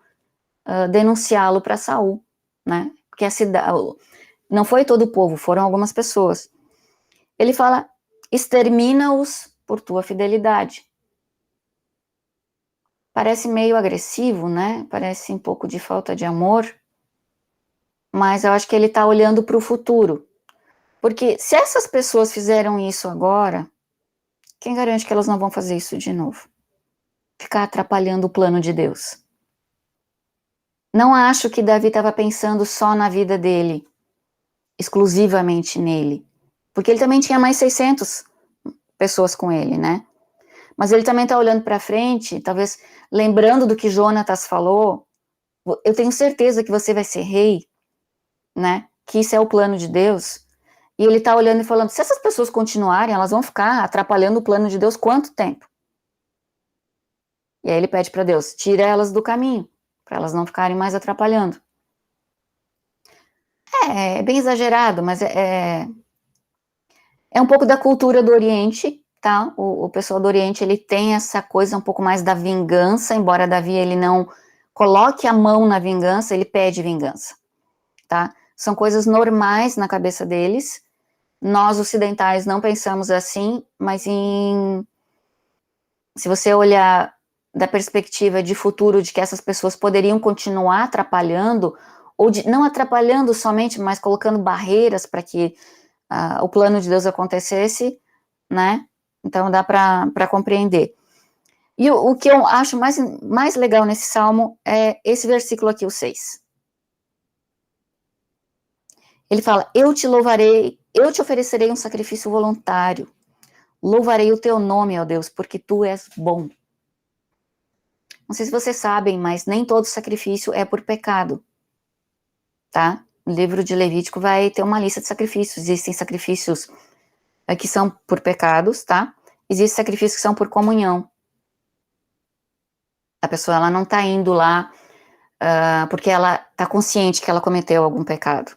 denunciá-lo para Saul, né? Porque a cidade, não foi todo o povo, foram algumas pessoas. Ele fala, extermina-os por tua fidelidade. Parece meio agressivo, né? Parece um pouco de falta de amor, mas eu acho que ele está olhando para o futuro. Porque se essas pessoas fizeram isso agora, quem garante que elas não vão fazer isso de novo? Ficar atrapalhando o plano de Deus. Não acho que Davi estava pensando só na vida dele, exclusivamente nele. Porque ele também tinha mais 600 pessoas com ele, né? Mas ele também está olhando para frente, talvez lembrando do que Jonatas falou, eu tenho certeza que você vai ser rei, né? Que isso é o plano de Deus. E ele está olhando e falando, se essas pessoas continuarem, elas vão ficar atrapalhando o plano de Deus quanto tempo? E aí ele pede para Deus, tira elas do caminho, para elas não ficarem mais atrapalhando. É bem exagerado, mas é um pouco da cultura do Oriente, tá? O pessoal do Oriente, ele tem essa coisa um pouco mais da vingança, embora Davi, ele não coloque a mão na vingança, ele pede vingança, tá? São coisas normais na cabeça deles. Nós, ocidentais, não pensamos assim, mas se você olhar da perspectiva de futuro de que essas pessoas poderiam continuar atrapalhando, ou não atrapalhando somente, mas colocando barreiras para que o plano de Deus acontecesse, né? Então dá para compreender. E o que eu acho mais legal nesse salmo é esse versículo aqui, o 6. Ele fala, eu te louvarei, eu te oferecerei um sacrifício voluntário. Louvarei o teu nome, ó Deus, porque tu és bom. Não sei se vocês sabem, mas nem todo sacrifício é por pecado, tá? O livro de Levítico vai ter uma lista de sacrifícios. Existem sacrifícios que são por pecados, tá? Existem sacrifícios que são por comunhão. A pessoa, ela não tá indo lá porque ela tá consciente que ela cometeu algum pecado.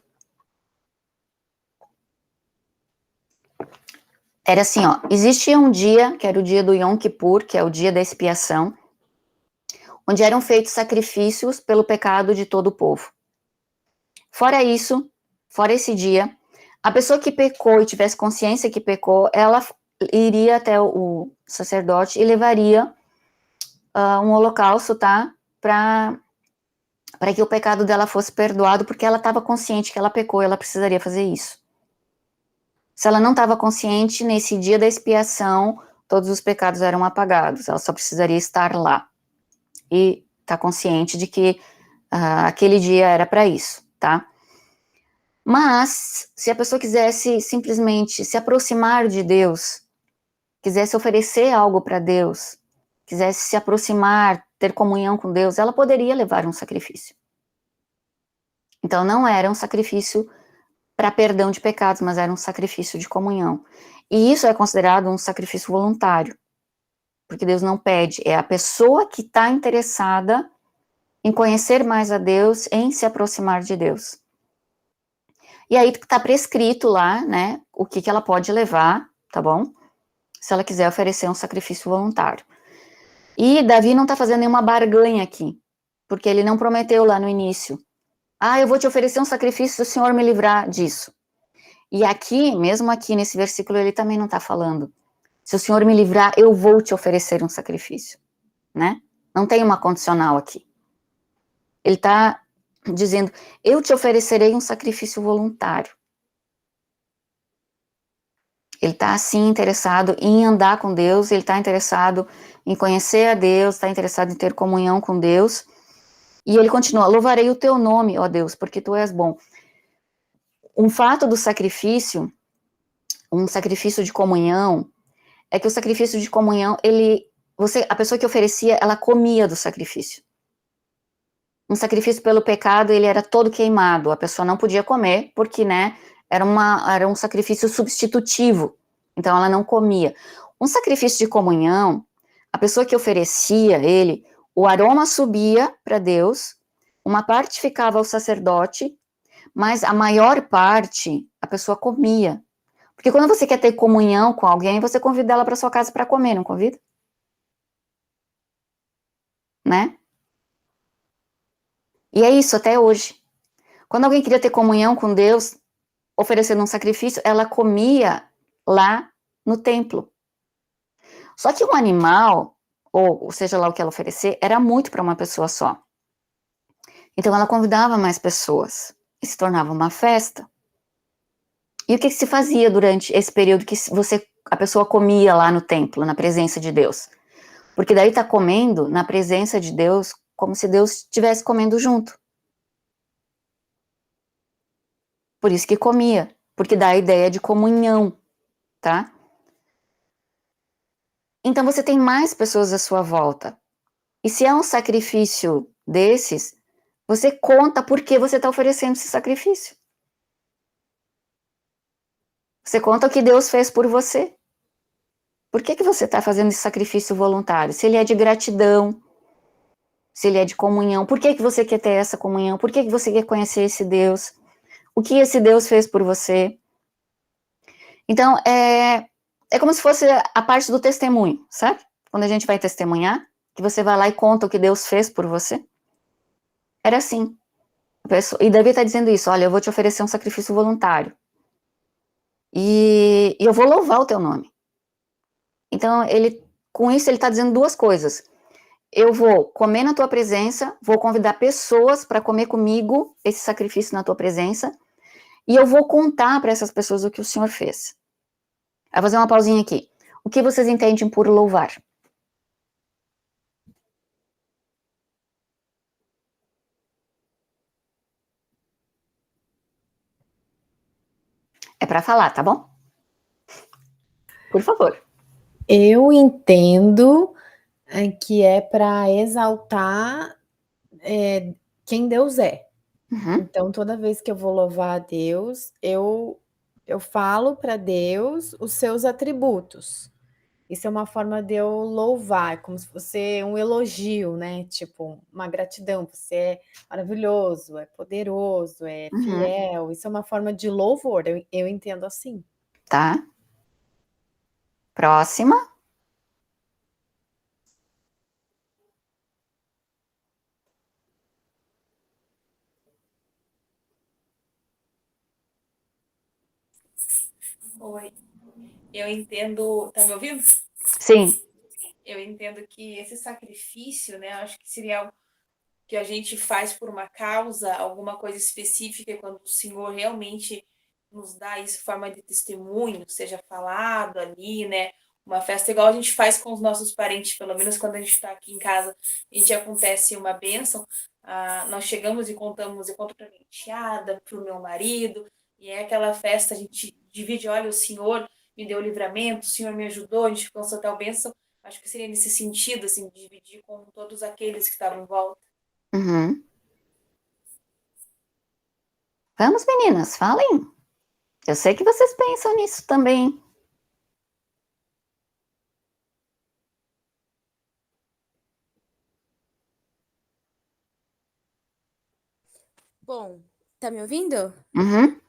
Era assim, ó, existia um dia, que era o dia do Yom Kippur, que é o dia da expiação, onde eram feitos sacrifícios pelo pecado de todo o povo. Fora isso, fora esse dia, a pessoa que pecou e tivesse consciência que pecou, ela iria até o sacerdote e levaria um holocausto, tá? Para que o pecado dela fosse perdoado, porque ela estava consciente que ela pecou e ela precisaria fazer isso. Se ela não estava consciente, nesse dia da expiação, todos os pecados eram apagados, ela só precisaria estar lá e estar consciente de que aquele dia era para isso, tá? Mas, se a pessoa quisesse simplesmente se aproximar de Deus, quisesse oferecer algo para Deus, quisesse se aproximar, ter comunhão com Deus, ela poderia levar um sacrifício. Então, não era um sacrifício para perdão de pecados, mas era um sacrifício de comunhão. E isso é considerado um sacrifício voluntário, porque Deus não pede, é a pessoa que está interessada em conhecer mais a Deus, em se aproximar de Deus. E aí está prescrito lá, né, o que ela pode levar, tá bom? Se ela quiser oferecer um sacrifício voluntário. E Davi não está fazendo nenhuma barganha aqui, porque ele não prometeu lá no início, eu vou te oferecer um sacrifício se o Senhor me livrar disso. E aqui, mesmo aqui nesse versículo, ele também não está falando, se o Senhor me livrar, eu vou te oferecer um sacrifício, né? Não tem uma condicional aqui. Ele está dizendo, eu te oferecerei um sacrifício voluntário. Ele está, assim, interessado em andar com Deus, ele está interessado em conhecer a Deus, está interessado em ter comunhão com Deus, e ele continua, louvarei o teu nome, ó Deus, porque tu és bom. Um fato do sacrifício, um sacrifício de comunhão, é que o sacrifício de comunhão, a pessoa que oferecia, ela comia do sacrifício. Um sacrifício pelo pecado, ele era todo queimado, a pessoa não podia comer, porque, né, era um sacrifício substitutivo, então ela não comia. Um sacrifício de comunhão, a pessoa que oferecia ele, o aroma subia para Deus, uma parte ficava ao sacerdote, mas a maior parte a pessoa comia. Porque quando você quer ter comunhão com alguém, você convida ela para sua casa para comer, não convida? Né? E é isso até hoje. Quando alguém queria ter comunhão com Deus, oferecendo um sacrifício, ela comia lá no templo. Só que um animal, ou seja lá o que ela oferecer, era muito para uma pessoa só. Então ela convidava mais pessoas, e se tornava uma festa. E o que se fazia durante esse período que a pessoa comia lá no templo, na presença de Deus? Porque daí está comendo na presença de Deus, como se Deus estivesse comendo junto. Por isso que comia, porque dá a ideia de comunhão, tá? Então você tem mais pessoas à sua volta. E se é um sacrifício desses, você conta por que você está oferecendo esse sacrifício. Você conta o que Deus fez por você. Por que você está fazendo esse sacrifício voluntário? Se ele é de gratidão, se ele é de comunhão, por que você quer ter essa comunhão? Por que você quer conhecer esse Deus? O que esse Deus fez por você? Então, é como se fosse a parte do testemunho, sabe? Quando a gente vai testemunhar, que você vai lá e conta o que Deus fez por você. Era assim. E Davi está dizendo isso, olha, eu vou te oferecer um sacrifício voluntário. E eu vou louvar o teu nome. Então, com isso ele está dizendo duas coisas. eu vou comer na tua presença, vou convidar pessoas para comer comigo esse sacrifício na tua presença, e eu vou contar para essas pessoas o que o Senhor fez. Vou fazer uma pausinha aqui. O que vocês entendem por louvar? É para falar, tá bom? Por favor. Eu entendo que é para exaltar quem Deus é. Uhum. Então, toda vez que eu vou louvar a Deus, eu falo para Deus os seus atributos. Isso é uma forma de eu louvar, como se fosse um elogio, né? Tipo, uma gratidão. Você é maravilhoso, é poderoso, é fiel. Isso é uma forma de louvor, eu entendo assim. Tá. Próxima. Oi. Eu entendo. Tá me ouvindo? Sim. Eu entendo que esse sacrifício, né? Acho que seria algo que a gente faz por uma causa, alguma coisa específica, quando o Senhor realmente nos dá isso em forma de testemunho, seja falado ali, né? Uma festa igual a gente faz com os nossos parentes, pelo menos quando a gente está aqui em casa, a gente acontece uma bênção, nós chegamos e contamos, eu conto para minha enteada, para o meu marido, e é aquela festa, a gente divide, olha, o Senhor me deu o livramento, o Senhor me ajudou, a gente alcançou tal bênção. Acho que seria nesse sentido, assim, dividir com todos aqueles que estavam em volta. Uhum. Vamos, meninas, falem. Eu sei que vocês pensam nisso também. Bom, tá me ouvindo? Uhum.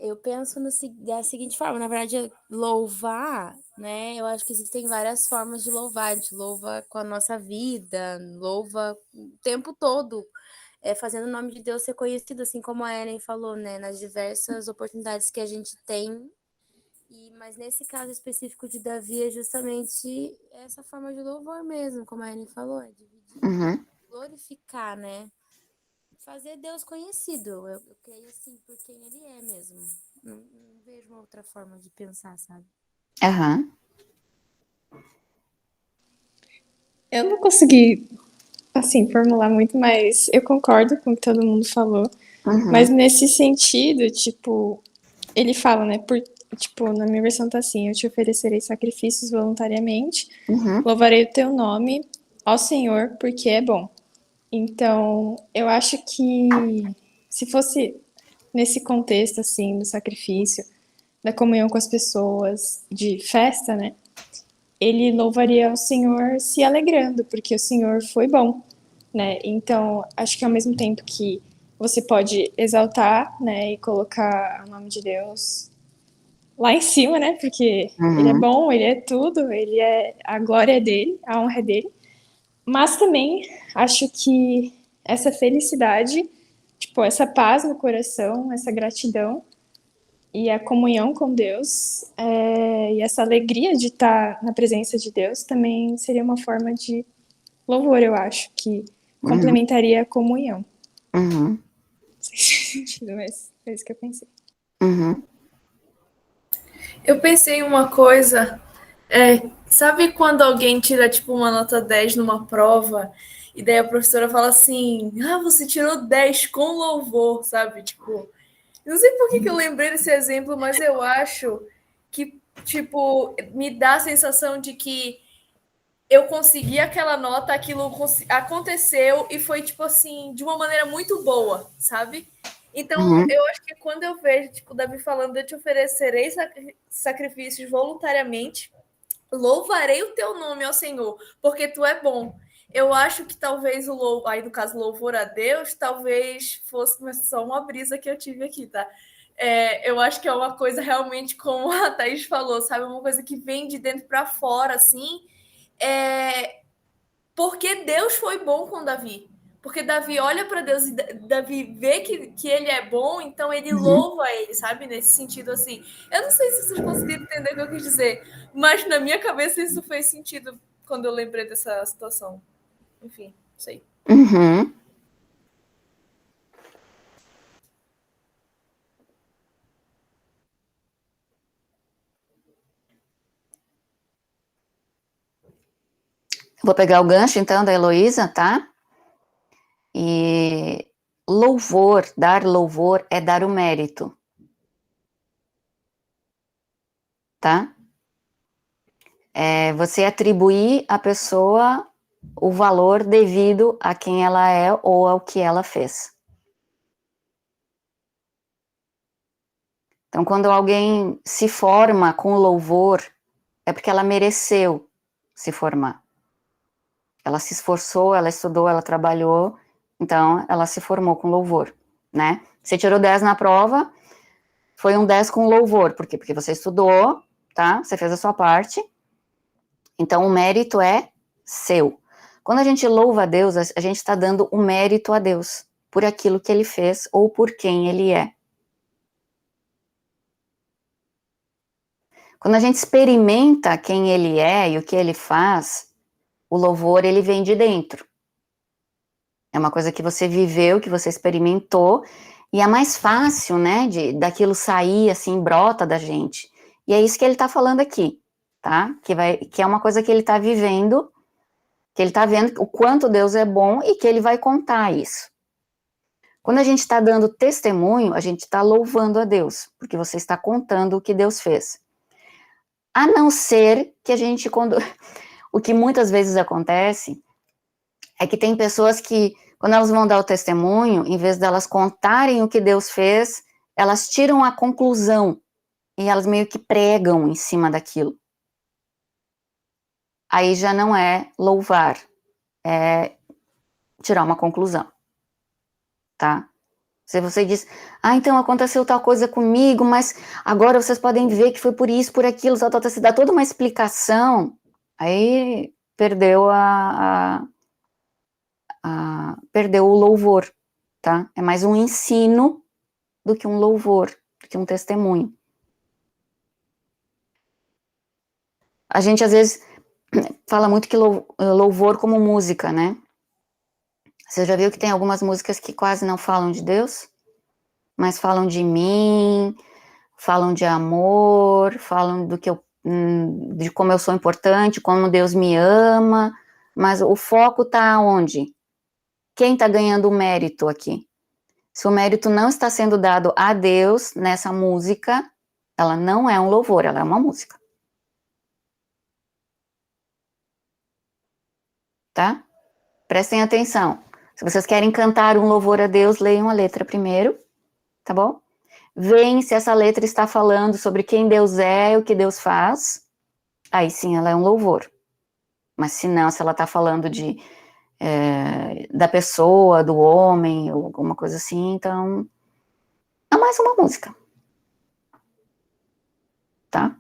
Eu penso da seguinte forma, na verdade, louvar, né? Eu acho que existem várias formas de louvar. A gente louva com a nossa vida, louva o tempo todo, fazendo o nome de Deus ser conhecido, assim como a Ellen falou, né? Nas diversas oportunidades que a gente tem. Mas nesse caso específico de Davi é justamente essa forma de louvor mesmo, como a Ellen falou, é dividir, Uhum. glorificar, né? Fazer Deus conhecido. Eu creio assim por quem ele é mesmo. Não vejo uma outra forma de pensar, sabe? Aham. Eu não consegui, assim, formular muito, mas eu concordo com o que todo mundo falou. Uhum. Mas nesse sentido, tipo, ele fala, né? Tipo, na minha versão tá assim: eu te oferecerei sacrifícios voluntariamente, Uhum. louvarei o teu nome, ó Senhor, porque é bom. Então, eu acho que se fosse nesse contexto, assim, do sacrifício, da comunhão com as pessoas, de festa, né? Ele louvaria o Senhor se alegrando, porque o Senhor foi bom, né? Então, acho que ao mesmo tempo que você pode exaltar, né, e colocar o nome de Deus lá em cima, né? Porque ele é bom, ele é tudo, ele é a glória é dele, a honra é dele. Mas também acho que essa felicidade, tipo, essa paz no coração, essa gratidão e a comunhão com Deus, e essa alegria de estar na presença de Deus também seria uma forma de louvor, eu acho, que complementaria a comunhão. Uhum. Não sei se faz sentido, mas foi isso que eu pensei. Uhum. Eu pensei em uma coisa, sabe quando alguém tira tipo uma nota 10 numa prova e daí a professora fala assim, você tirou 10 com louvor, sabe? Tipo, não sei por que eu lembrei desse exemplo, mas eu acho que, tipo, me dá a sensação de que eu consegui aquela nota, aquilo aconteceu e foi, tipo assim, de uma maneira muito boa, sabe? Então, eu acho que quando eu vejo, tipo, Davi falando, eu te oferecerei sacrifícios voluntariamente, louvarei o teu nome, ó Senhor, porque tu é bom. Eu acho que talvez aí no caso, louvor a Deus, talvez fosse só uma brisa que eu tive aqui, tá? Eu acho que é uma coisa realmente, como a Thaís falou, sabe? Uma coisa que vem de dentro para fora, assim, porque Deus foi bom com Davi. Porque Davi olha para Deus e Davi vê que ele é bom, então ele louva ele, sabe? Nesse sentido, assim. Eu não sei se vocês conseguiram entender o que eu quis dizer, mas na minha cabeça isso fez sentido. quando eu lembrei dessa situação. Enfim, não sei. Uhum. Vou pegar o gancho, então, da Heloísa, tá? E louvor, dar louvor é dar o mérito, tá? É você atribuir à pessoa o valor devido a quem ela é ou ao que ela fez. Então, quando alguém se forma com louvor, é porque ela mereceu se formar. Ela se esforçou, ela estudou, ela trabalhou, então ela se formou com louvor, né? Você tirou 10 na prova, foi um 10 com louvor, por quê? Porque você estudou, tá? Você fez a sua parte, então o mérito é seu. Quando a gente louva a Deus, a gente está dando o mérito a Deus, por aquilo que Ele fez ou por quem Ele é. Quando a gente experimenta quem Ele é e o que Ele faz, o louvor, ele vem de dentro. É uma coisa que você viveu, que você experimentou, e é mais fácil, né, daquilo sair, assim, brota da gente. E é isso que ele tá falando aqui, tá? Que é uma coisa que ele tá vivendo, que ele tá vendo o quanto Deus é bom e que ele vai contar isso. Quando a gente está dando testemunho, a gente está louvando a Deus, porque você está contando o que Deus fez. A não ser que a gente, o que muitas vezes acontece, é que tem pessoas que, quando elas vão dar o testemunho, em vez delas contarem o que Deus fez, elas tiram a conclusão e elas meio que pregam em cima daquilo. Aí já não é louvar, é tirar uma conclusão, tá? Se você diz, então aconteceu tal coisa comigo, mas agora vocês podem ver que foi por isso, por aquilo, você dá toda uma explicação, aí perdeu perdeu o louvor, tá? É mais um ensino do que um louvor, do que um testemunho. A gente, às vezes, fala muito que louvor como música, né? Você já viu que tem algumas músicas que quase não falam de Deus? Mas falam de mim, falam de amor, falam de como eu sou importante, como Deus me ama, mas o foco tá onde? Quem tá ganhando o mérito aqui? Se o mérito não está sendo dado a Deus nessa música, ela não é um louvor, ela é uma música. Tá? Prestem atenção. Se vocês querem cantar um louvor a Deus, leiam a letra primeiro, tá bom? Veem se essa letra está falando sobre quem Deus é, o que Deus faz. Aí sim, ela é um louvor. Mas se não, se ela está falando da pessoa, do homem, ou alguma coisa assim, então é mais uma música. Tá?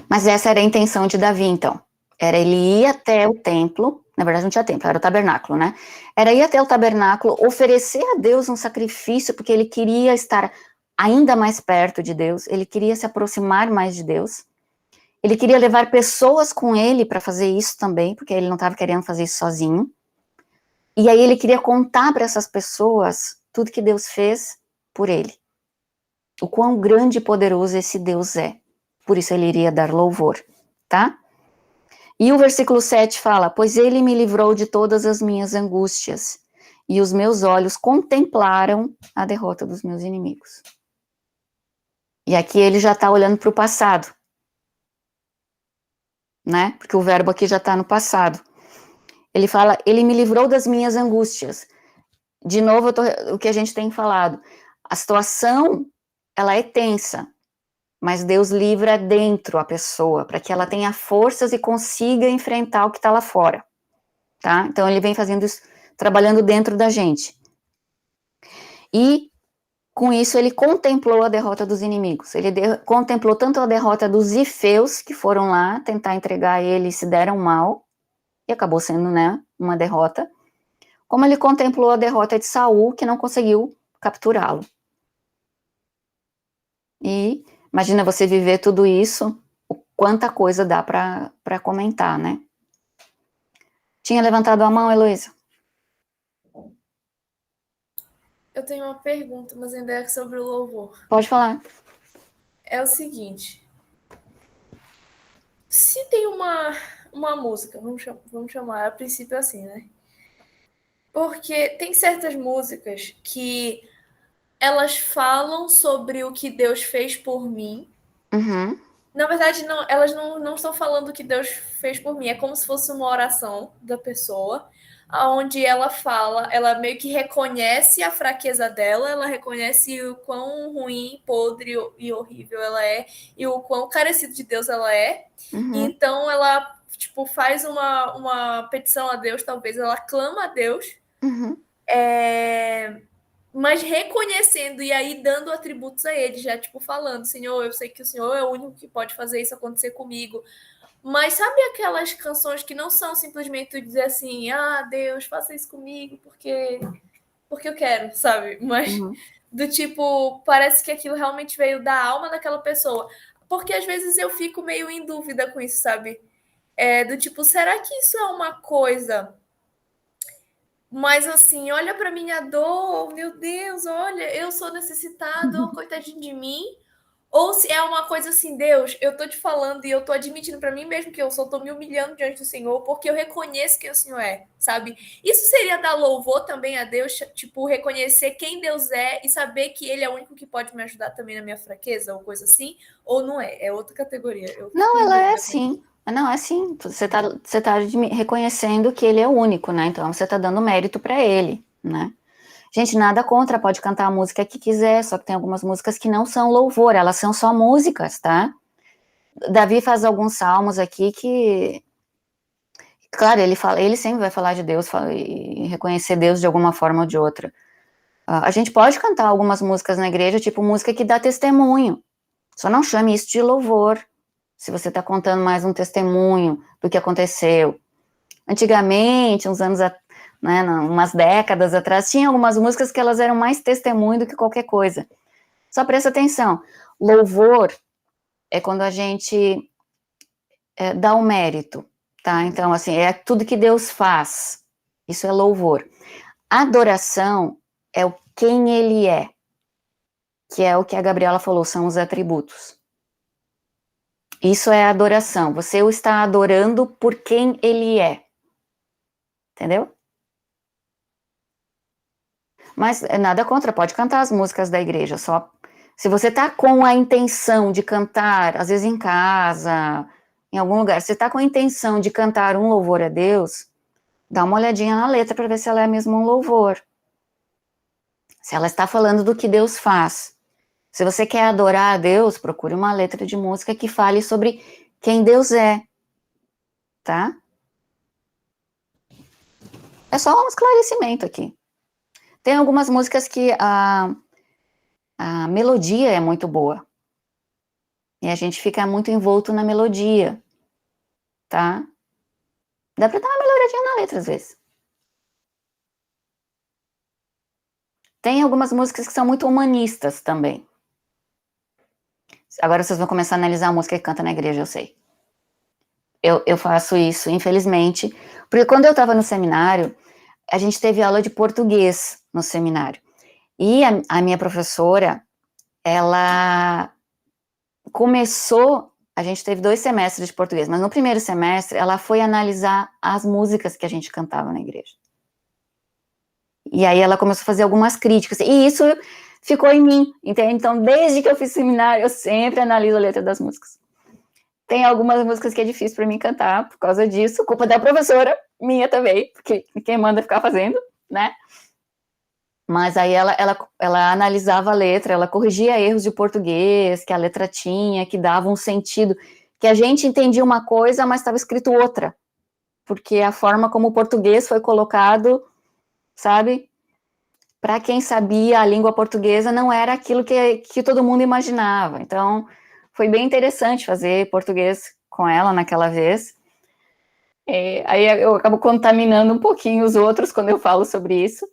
Mas essa era a intenção de Davi, então. Era ele ir até o templo, na verdade não tinha templo, era o tabernáculo, né? Era ir até o tabernáculo, oferecer a Deus um sacrifício, porque ele queria estar ainda mais perto de Deus, ele queria se aproximar mais de Deus, ele queria levar pessoas com ele para fazer isso também, porque ele não estava querendo fazer isso sozinho. E aí ele queria contar para essas pessoas tudo que Deus fez por ele. O quão grande e poderoso esse Deus é. Por isso ele iria dar louvor, tá? E o versículo 7 fala, pois ele me livrou de todas as minhas angústias, e os meus olhos contemplaram a derrota dos meus inimigos. E aqui ele já está olhando para o passado, né? Porque o verbo aqui já está no passado. Ele fala, ele me livrou das minhas angústias. De novo, o que a gente tem falado, a situação, ela é tensa, mas Deus livra dentro a pessoa, para que ela tenha forças e consiga enfrentar o que está lá fora, tá? Então, ele vem fazendo isso, trabalhando dentro da gente. E, com isso, ele contemplou a derrota dos inimigos. Ele contemplou tanto a derrota dos ifeus, que foram lá tentar entregar ele e se deram mal, e acabou sendo, né, uma derrota, como ele contemplou a derrota de Saul, que não conseguiu capturá-lo. E imagina você viver tudo isso, quanta coisa dá para comentar, né? Tinha levantado a mão, Heloísa? Eu tenho uma pergunta, mas ainda é sobre o louvor. Pode falar. É o seguinte: se tem uma música, vamos chamar a princípio assim, né? Porque tem certas músicas que elas falam sobre o que Deus fez por mim. Uhum. Na verdade, não, elas não estão falando o que Deus fez por mim. É como se fosse uma oração da pessoa, onde ela fala, ela meio que reconhece a fraqueza dela, ela reconhece o quão ruim, podre e horrível ela é, e o quão carecido de Deus ela é. Uhum. E então ela, tipo, faz uma petição a Deus, talvez, ela clama a Deus, Uhum. mas reconhecendo e aí dando atributos a ele, já tipo falando, Senhor, eu sei que o Senhor é o único que pode fazer isso acontecer comigo. Mas sabe aquelas canções que não são simplesmente dizer assim, Deus, faça isso comigo porque eu quero, sabe? Mas Uhum. do tipo, parece que aquilo realmente veio da alma daquela pessoa. Porque às vezes eu fico meio em dúvida com isso, sabe? Do tipo, será que isso é uma coisa... Mas assim, olha para minha dor, meu Deus, olha, eu sou necessitado, coitadinho de mim. Ou se é uma coisa assim, Deus, eu tô te falando e eu tô admitindo para mim mesmo que eu só tô me humilhando diante do Senhor, porque eu reconheço quem o Senhor é, sabe? Isso seria dar louvor também a Deus, tipo, reconhecer quem Deus é e saber que Ele é o único que pode me ajudar também na minha fraqueza ou coisa assim? Ou não é? É outra categoria. Não, ela é sim. Não, é sim. Você tá reconhecendo que ele é único, né? Então você tá dando mérito para ele, né? Gente, nada contra, pode cantar a música que quiser, só que tem algumas músicas que não são louvor, elas são só músicas, tá? Davi faz alguns salmos aqui que, claro, ele sempre vai falar de Deus e reconhecer Deus de alguma forma ou de outra. A gente pode cantar algumas músicas na igreja, tipo música que dá testemunho, só não chame isso de louvor. Se você está contando mais um testemunho do que aconteceu. Antigamente, uns anos, né, umas décadas atrás, tinha algumas músicas que elas eram mais testemunho do que qualquer coisa. Só presta atenção, louvor é quando a gente dá o mérito, tá? Então, assim, é tudo que Deus faz, isso é louvor. Adoração é o quem Ele é, que é o que a Gabriela falou, são os atributos. Isso é adoração. Você o está adorando por quem ele é. Entendeu? Mas nada contra, pode cantar as músicas da igreja, só se você tá com a intenção de cantar, às vezes em casa, em algum lugar, você tá com a intenção de cantar um louvor a Deus, dá uma olhadinha na letra para ver se ela é mesmo um louvor. Se ela está falando do que Deus faz. Se você quer adorar a Deus, procure uma letra de música que fale sobre quem Deus é. Tá? É só um esclarecimento aqui. Tem algumas músicas que a melodia é muito boa. E a gente fica muito envolto na melodia. Tá? Dá pra dar uma melhoradinha na letra, às vezes. Tem algumas músicas que são muito humanistas também. Agora vocês vão começar a analisar a música que canta na igreja, eu sei. Eu faço isso, infelizmente. Porque quando eu estava no seminário, a gente teve aula de português no seminário. E a minha professora, ela começou, a gente teve 2 semestres de português, mas no primeiro semestre ela foi analisar as músicas que a gente cantava na igreja. E aí ela começou a fazer algumas críticas, e isso ficou em mim, entende? Então, desde que eu fiz seminário, eu sempre analiso a letra das músicas. Tem algumas músicas que é difícil para mim cantar por causa disso, culpa da professora, minha também, porque quem manda ficar fazendo, né? Mas aí ela analisava a letra, ela corrigia erros de português que a letra tinha, que dava um sentido, que a gente entendia uma coisa, mas estava escrito outra, porque a forma como o português foi colocado, sabe? Para quem sabia a língua portuguesa, não era aquilo que todo mundo imaginava. Então, foi bem interessante fazer português com ela naquela vez. Aí eu acabo contaminando um pouquinho os outros quando eu falo sobre isso.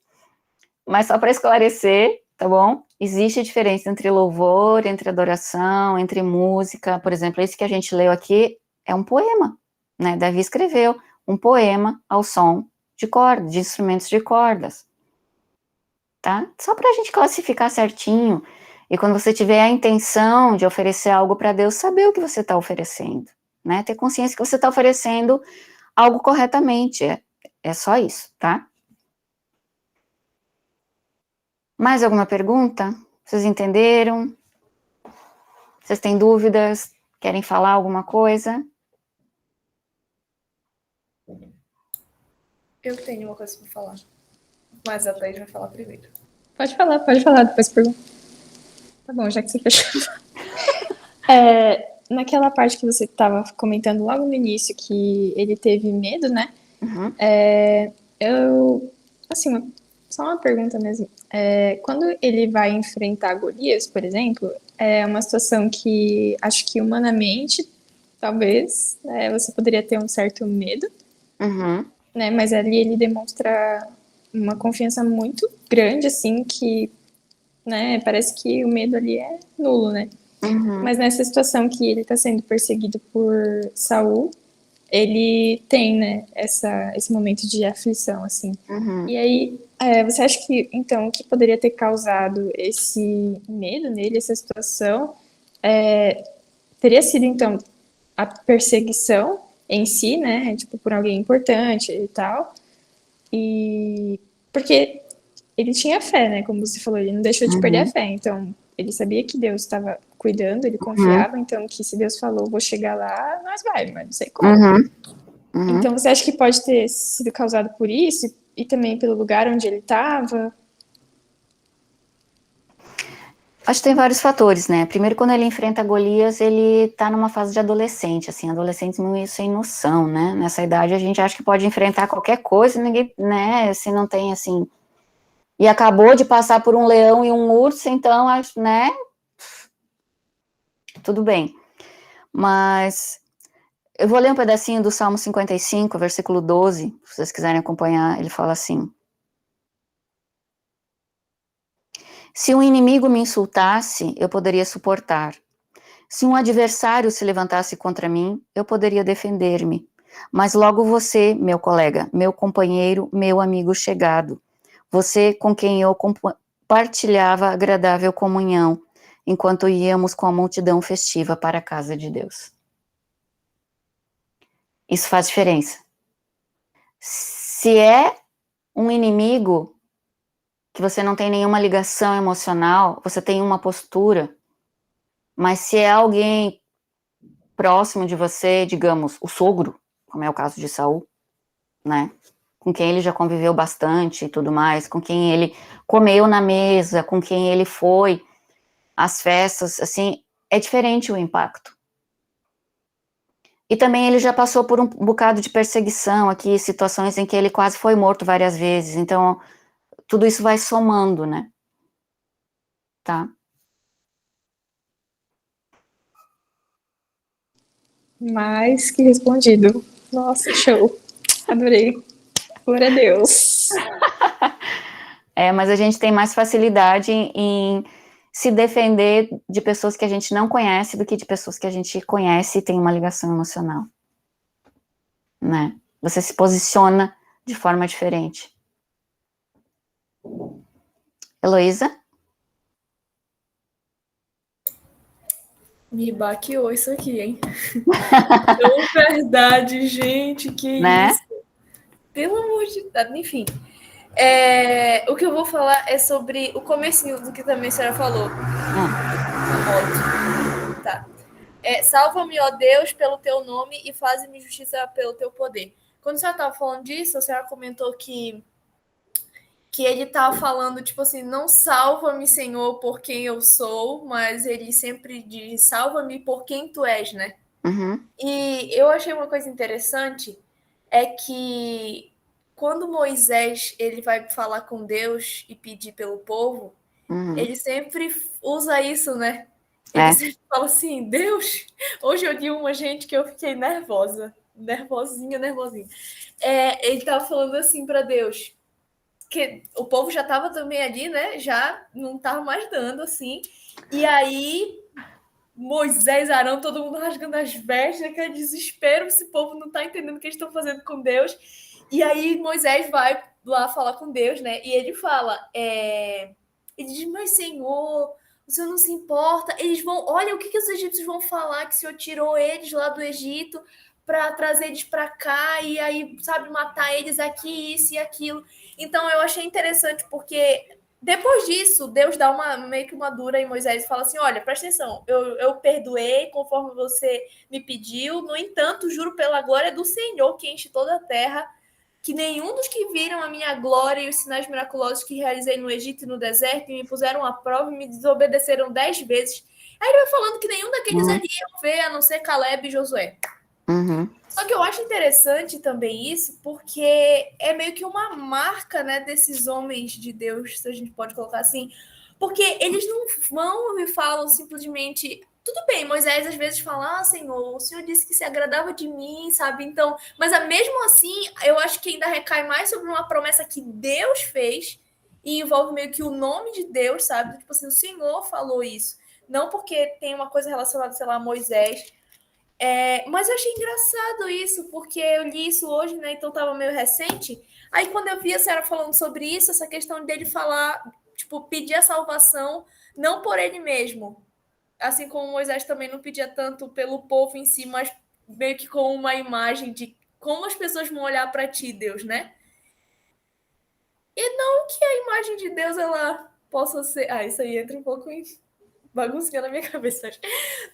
Mas só para esclarecer, tá bom? existe diferença entre louvor, entre adoração, entre música. Por exemplo, esse que a gente leu aqui é um poema, né? Davi escreveu um poema ao som de cordas, de instrumentos de cordas, tá? Só para a gente classificar certinho. E quando você tiver a intenção de oferecer algo para Deus, saber o que você está oferecendo, né? Ter consciência que você está oferecendo algo corretamente. É só isso, tá? Mais alguma pergunta? Vocês entenderam? Vocês têm dúvidas? Querem falar alguma coisa? Eu tenho uma coisa para falar, mas a Thaís vai falar primeiro. Pode falar, depois pergunta. Tá bom, já que você fechou. Naquela parte que você estava comentando logo no início, que ele teve medo, né? Uhum. Assim, só uma pergunta mesmo. Quando ele vai enfrentar Golias, por exemplo, é uma situação que acho que humanamente, talvez, você poderia ter um certo medo, Uhum. né? Mas ali ele demonstra uma confiança muito grande, assim, que, né, parece que o medo ali é nulo, né? Uhum. Mas nessa situação que ele está sendo perseguido por Saul, ele tem, né, esse momento de aflição, assim. Uhum. E aí, você acha que, então, o que poderia ter causado esse medo nele, essa situação, teria sido, então, a perseguição em si, né, tipo, por alguém importante e tal, e porque ele tinha fé, né, como você falou, ele não deixou de perder a fé, então, ele sabia que Deus estava cuidando, ele confiava, então, que se Deus falou, vou chegar lá, nós vai, mas não sei como. Uhum. Então, você acha que pode ter sido causado por isso e também pelo lugar onde ele estava? Acho que tem vários fatores, né? Primeiro, quando ele enfrenta Golias, ele tá numa fase de adolescente, assim, adolescentes meio sem noção, né? Nessa idade a gente acha que pode enfrentar qualquer coisa, ninguém, né? Se não tem, assim... E acabou de passar por um leão e um urso, então, acho, né? Tudo bem. Mas eu vou ler um pedacinho do Salmo 55, versículo 12, se vocês quiserem acompanhar, ele fala assim: se um inimigo me insultasse, eu poderia suportar. Se um adversário se levantasse contra mim, eu poderia defender-me. Mas logo você, meu colega, meu companheiro, meu amigo chegado, você com quem eu compartilhava agradável comunhão, enquanto íamos com a multidão festiva para a casa de Deus. Isso faz diferença. Se é um inimigo que você não tem nenhuma ligação emocional, você tem uma postura, mas se é alguém próximo de você, digamos, o sogro, como é o caso de Saul, né, com quem ele já conviveu bastante e tudo mais, com quem ele comeu na mesa, com quem ele foi às festas, assim, é diferente o impacto. E também ele já passou por um bocado de perseguição aqui, situações em que ele quase foi morto várias vezes, então tudo isso vai somando, né? Tá? Mais que respondido. Nossa, show. Adorei. Glória a Deus. Mas a gente tem mais facilidade em se defender de pessoas que a gente não conhece do que de pessoas que a gente conhece e tem uma ligação emocional, né? Você se posiciona de forma diferente. Heloísa? Me baqueou isso aqui, hein? Tão verdade, gente, que Né? isso. Pelo amor de Deus, enfim. O que eu vou falar é sobre o comecinho do que também a senhora falou. Tá. Salva-me, ó Deus, pelo teu nome e faz-me justiça pelo teu poder. Quando a senhora estava falando disso, a senhora comentou que ele estava falando, tipo assim, não salva-me, Senhor, por quem eu sou, mas ele sempre diz, salva-me por quem tu és, né? Uhum. E eu achei uma coisa interessante, é que quando Moisés ele vai falar com Deus e pedir pelo povo, ele sempre usa isso, né? Ele sempre fala assim, Deus, hoje eu vi uma gente que eu fiquei nervosinha. Ele estava falando assim para Deus, que o povo já estava também ali, né? Já não estava mais dando, assim. E aí, Moisés, Arão, todo mundo rasgando as vestes, aquele desespero, esse povo não está entendendo o que eles estão fazendo com Deus. E aí Moisés vai lá falar com Deus, né? E ele fala, ele diz, mas Senhor, o Senhor não se importa. Eles vão, olha o que os egípcios vão falar, que o Senhor tirou eles lá do Egito para trazer eles para cá e aí, sabe, matar eles aqui, isso e aquilo. Então eu achei interessante porque depois disso, Deus dá meio que uma dura em Moisés e fala assim, olha, presta atenção, eu perdoei conforme você me pediu, no entanto, juro pela glória do Senhor que enche toda a terra, que nenhum dos que viram a minha glória e os sinais miraculosos que realizei no Egito e no deserto e me puseram à prova e me desobedeceram 10 vezes. Aí ele vai falando que nenhum daqueles ali iam ver, a não ser Caleb e Josué. Só que eu acho interessante também isso, porque é meio que uma marca, né, desses homens de Deus, se a gente pode colocar assim, porque eles não vão e falam simplesmente, tudo bem, Moisés às vezes fala, Senhor, o Senhor disse que se agradava de mim, sabe? Então, mas mesmo assim, eu acho que ainda recai mais sobre uma promessa que Deus fez e envolve meio que o nome de Deus, sabe? Tipo assim, o Senhor falou isso. Não porque tem uma coisa relacionada, sei lá, a Moisés. Mas eu achei engraçado isso, porque eu li isso hoje, né? Então tava meio recente. Aí quando eu vi a senhora falando sobre isso, essa questão dele falar, tipo, pedir a salvação, não por ele mesmo. Assim como Moisés também não pedia tanto pelo povo em si, mas meio que com uma imagem de como as pessoas vão olhar para ti, Deus, né? E não que a imagem de Deus, ela possa ser... isso aí entra um pouco em baguncinha na minha cabeça.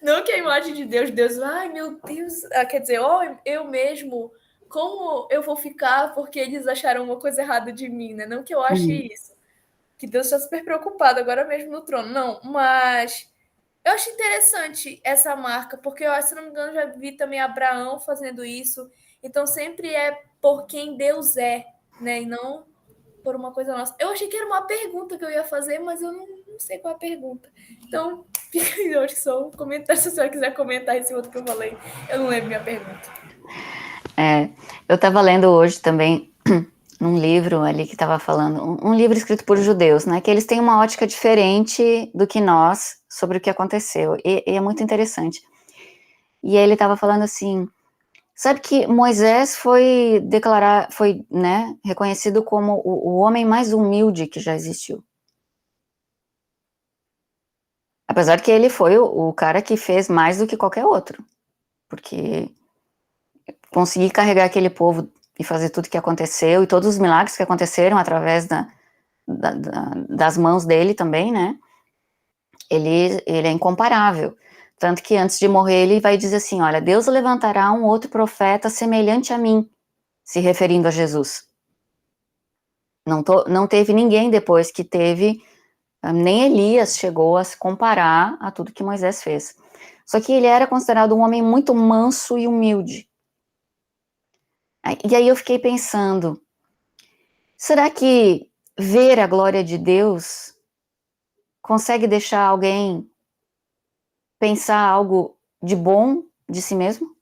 Não que a imagem de Deus, ai meu Deus, quer dizer, eu mesmo, como eu vou ficar porque eles acharam uma coisa errada de mim, né? Não que eu ache isso, que Deus está super preocupado agora mesmo no trono, não, mas eu acho interessante essa marca, porque eu, se não me engano, já vi também Abraão fazendo isso, então sempre é por quem Deus é, né? E não por uma coisa nossa. Eu achei que era uma pergunta que eu ia fazer, mas eu não sei qual é a pergunta. Então, eu acho que só um comentário, se a senhora quiser comentar esse outro que eu falei. Eu não lembro minha pergunta. Eu estava lendo hoje também num livro ali que estava falando, um livro escrito por judeus, né, que eles têm uma ótica diferente do que nós sobre o que aconteceu, e é muito interessante. E aí ele estava falando assim, sabe que Moisés foi né, reconhecido como o homem mais humilde que já existiu. Apesar que ele foi o cara que fez mais do que qualquer outro, porque conseguir carregar aquele povo e fazer tudo que aconteceu, e todos os milagres que aconteceram através das mãos dele também, né, ele é incomparável. Tanto que antes de morrer ele vai dizer assim, olha, Deus levantará um outro profeta semelhante a mim, se referindo a Jesus. Não teve ninguém depois que teve, nem Elias chegou a se comparar a tudo que Moisés fez. Só que ele era considerado um homem muito manso e humilde. E aí eu fiquei pensando, será que ver a glória de Deus consegue deixar alguém pensar algo de bom de si mesmo?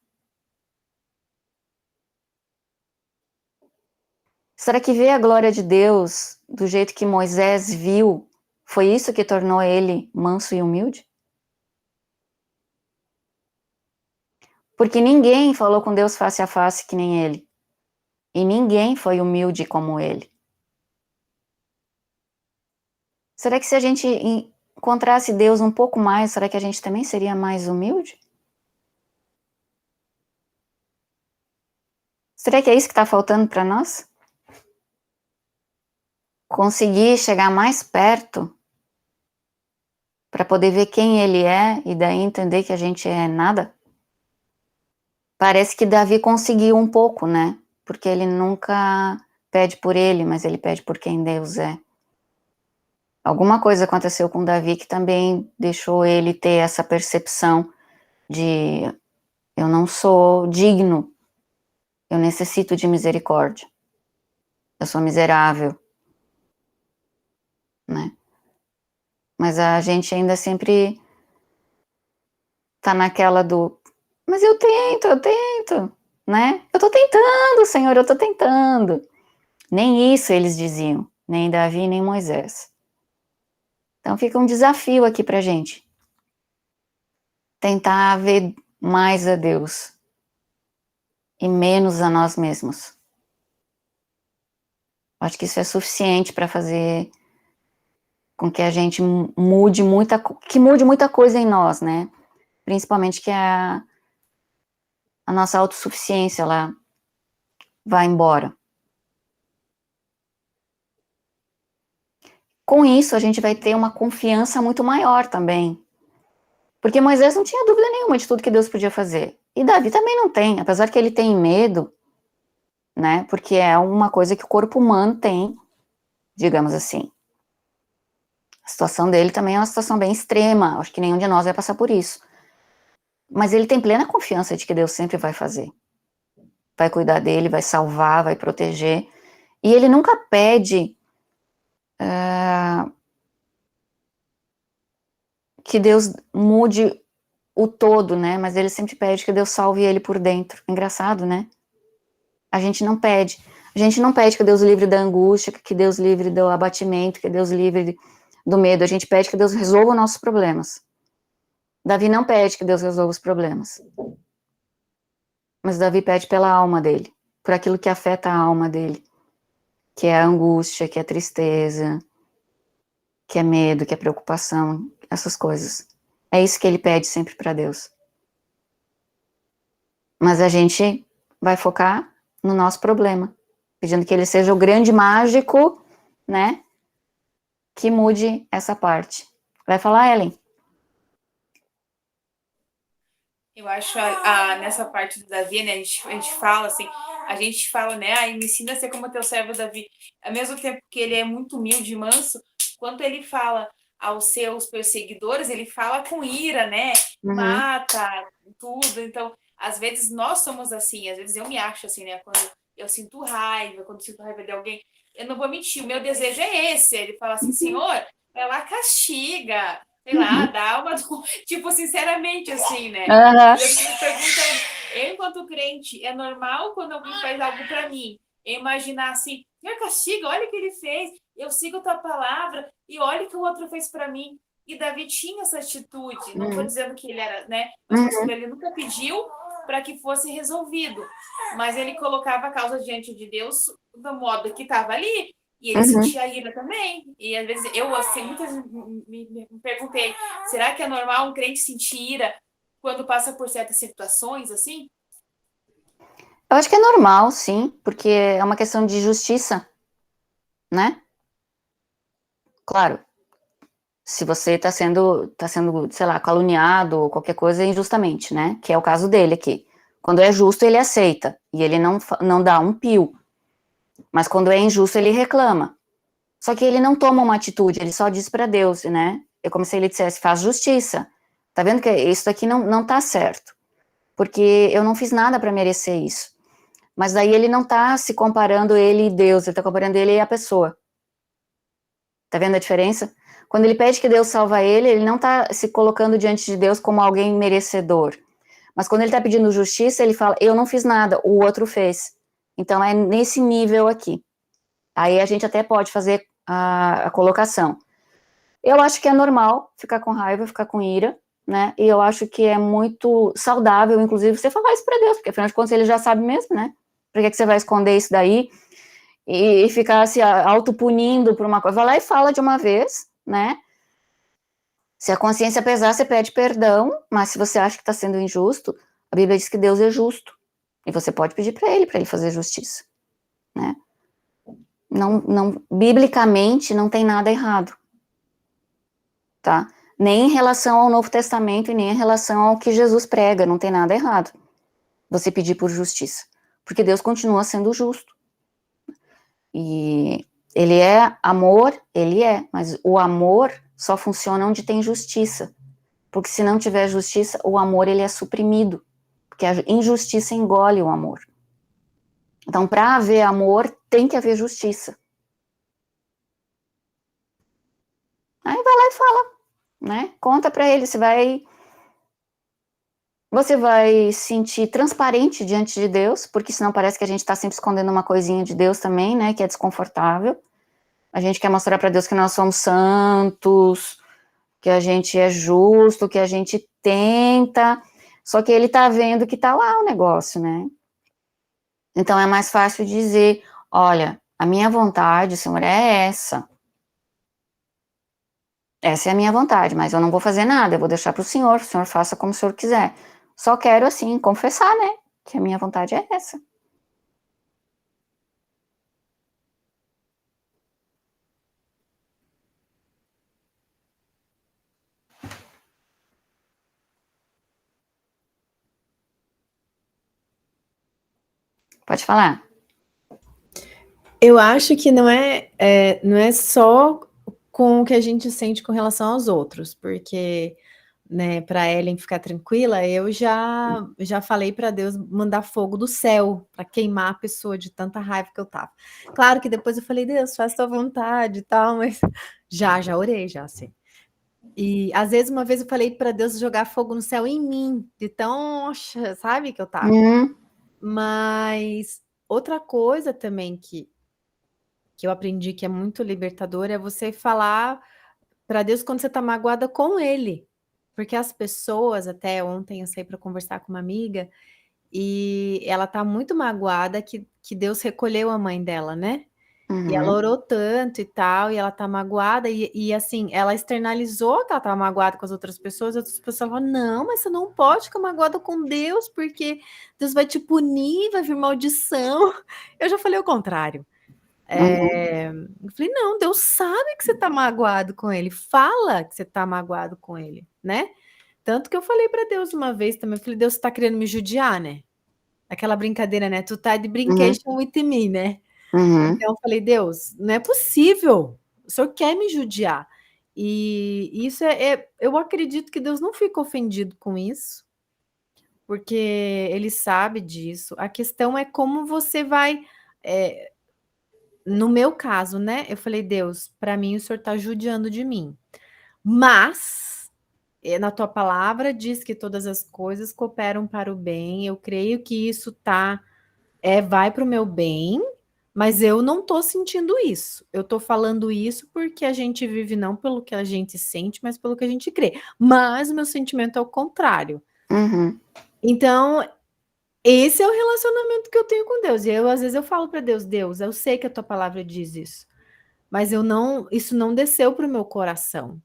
Será que ver a glória de Deus do jeito que Moisés viu, foi isso que tornou ele manso e humilde? Porque ninguém falou com Deus face a face que nem ele. E ninguém foi humilde como ele. Será que se a gente encontrasse Deus um pouco mais, será que a gente também seria mais humilde? Será que é isso que está faltando para nós? Conseguir chegar mais perto para poder ver quem ele é e daí entender que a gente é nada? Parece que Davi conseguiu um pouco, né? Porque ele nunca pede por ele, mas ele pede por quem Deus é. Alguma coisa aconteceu com Davi que também deixou ele ter essa percepção de eu não sou digno, eu necessito de misericórdia, eu sou miserável, né? Mas a gente ainda sempre tá naquela do, mas eu tento, né? Eu tô tentando, Senhor, eu tô tentando. Nem isso eles diziam. nem Davi, nem Moisés. Então fica um desafio aqui pra gente. Tentar ver mais a Deus e menos a nós mesmos. Acho que isso é suficiente para fazer com que a gente mude muita coisa em nós, né? Principalmente que a nossa autossuficiência ela vai embora. Com isso, a gente vai ter uma confiança muito maior também. Porque Moisés não tinha dúvida nenhuma de tudo que Deus podia fazer. E Davi também não tem, apesar que ele tem medo, né? Porque é uma coisa que o corpo humano tem, digamos assim. A situação dele também é uma situação bem extrema, acho que nenhum de nós vai passar por isso. Mas ele tem plena confiança de que Deus sempre vai fazer. Vai cuidar dele, vai salvar, vai proteger. E ele nunca pede que Deus mude o todo, né? Mas ele sempre pede que Deus salve ele por dentro. Engraçado, né? A gente não pede. A gente não pede que Deus livre da angústia, que Deus livre do abatimento, que Deus livre do medo. A gente pede que Deus resolva os nossos problemas. Davi não pede que Deus resolva os problemas. Mas Davi pede pela alma dele, por aquilo que afeta a alma dele, que é a angústia, que é a tristeza, que é medo, que é preocupação, essas coisas. É isso que ele pede sempre para Deus. Mas a gente vai focar no nosso problema, pedindo que ele seja o grande mágico, né, que mude essa parte. Vai falar, Ellen? Eu acho nessa parte do Davi, né, a gente fala assim, né, me ensina a ser como teu servo Davi. Ao mesmo tempo que ele é muito humilde e manso, quando ele fala aos seus perseguidores, ele fala com ira, né, mata, tudo. Então, às vezes nós somos assim, às vezes eu me acho assim, né, quando eu sinto raiva, quando eu sinto raiva de alguém, eu não vou mentir, o meu desejo é esse. Ele fala assim, Senhor, vai lá, castiga, sei lá, dá uma... Tipo, sinceramente, assim, né? E eu fico me perguntando, eu, enquanto crente, é normal quando alguém faz algo pra mim, eu imaginar assim, Senhor, castiga, olha o que ele fez, eu sigo a tua palavra, e olha o que o outro fez pra mim. E Davi tinha essa atitude, não estou dizendo que ele era, né? Mas ele nunca pediu para que fosse resolvido, mas ele colocava a causa diante de Deus do modo que estava ali, e ele sentia ira também. E às vezes eu, assim, muitas vezes me perguntei, será que é normal um crente sentir ira quando passa por certas situações, assim? Eu acho que é normal, sim, porque é uma questão de justiça, né? Claro, se você está sendo, sei lá, caluniado ou qualquer coisa injustamente, né? Que é o caso dele aqui. Quando é justo, ele aceita, e ele não dá um pio. Mas quando é injusto, ele reclama. Só que ele não toma uma atitude, ele só diz para Deus, né? É como se ele dissesse, faz justiça. Tá vendo que isso aqui não tá certo. Porque eu não fiz nada para merecer isso. Mas daí ele não tá se comparando ele e Deus, ele tá comparando ele e a pessoa. Tá vendo a diferença? Quando ele pede que Deus salva ele, ele não tá se colocando diante de Deus como alguém merecedor. Mas quando ele tá pedindo justiça, ele fala, eu não fiz nada, o outro fez. Então é nesse nível aqui. Aí a gente até pode fazer a colocação. Eu acho que é normal ficar com raiva, ficar com ira, né? E eu acho que é muito saudável, inclusive, você falar isso para Deus, porque afinal de contas ele já sabe mesmo, né? Por que você vai esconder isso daí e ficar se autopunindo por uma coisa? Vai lá e fala de uma vez, né? Se a consciência pesar, você pede perdão, mas se você acha que está sendo injusto, a Bíblia diz que Deus é justo. E você pode pedir para ele fazer justiça, né? Biblicamente não tem nada errado, tá? Nem em relação ao Novo Testamento e nem em relação ao que Jesus prega, não tem nada errado você pedir por justiça, porque Deus continua sendo justo. E ele é amor, mas o amor só funciona onde tem justiça, porque se não tiver justiça, o amor ele é suprimido, porque a injustiça engole o amor. Então, para haver amor, tem que haver justiça. Aí vai lá e fala, né? Conta para ele, você vai sentir transparente diante de Deus, porque senão parece que a gente está sempre escondendo uma coisinha de Deus também, né? Que é desconfortável. A gente quer mostrar para Deus que nós somos santos, que a gente é justo, que a gente tenta, só que ele tá vendo que tá lá o negócio, né? Então é mais fácil dizer, olha, a minha vontade, Senhor, é essa. Essa é a minha vontade, mas eu não vou fazer nada, eu vou deixar para o Senhor faça como o Senhor quiser. Só quero, assim, confessar, né, que a minha vontade é essa. Pode falar. Eu acho que não é só com o que a gente sente com relação aos outros, porque, né, para Ellen ficar tranquila, eu já falei para Deus mandar fogo do céu para queimar a pessoa de tanta raiva que eu tava. Claro que depois eu falei, Deus, faz tua vontade e tal, mas já orei, já assim. E às vezes uma vez eu falei para Deus jogar fogo no céu em mim, de tão, sabe, que eu tava. Mas outra coisa também que eu aprendi que é muito libertador é você falar para Deus quando você está magoada com Ele. Porque as pessoas, até ontem eu saí para conversar com uma amiga, e ela tá muito magoada que Deus recolheu a mãe dela, né? E ela orou tanto e tal, e ela tá magoada, e assim, ela externalizou que ela tava magoada com as outras pessoas falaram, não, mas você não pode ficar magoada com Deus, porque Deus vai te punir, vai vir maldição. Eu já falei o contrário. Eu falei, não, Deus sabe que você tá magoado com ele, fala que você tá magoado com ele, né? Tanto que eu falei para Deus uma vez também, eu falei, Deus, você tá querendo me judiar, né? Aquela brincadeira, né? Tu tá de brincation with me, né? Então eu falei, Deus, não é possível, o Senhor quer me judiar. E isso eu acredito que Deus não fica ofendido com isso, porque Ele sabe disso. A questão é como você vai... no meu caso, né? Eu falei, Deus, para mim o Senhor está judiando de mim. Mas, na tua palavra, diz que todas as coisas cooperam para o bem. Eu creio que isso vai para o meu bem, mas eu não estou sentindo isso. Eu estou falando isso porque a gente vive não pelo que a gente sente, mas pelo que a gente crê. Mas o meu sentimento é o contrário. Então, esse é o relacionamento que eu tenho com Deus. E às vezes eu falo para Deus, Deus, eu sei que a tua palavra diz isso, mas isso não desceu para o meu coração.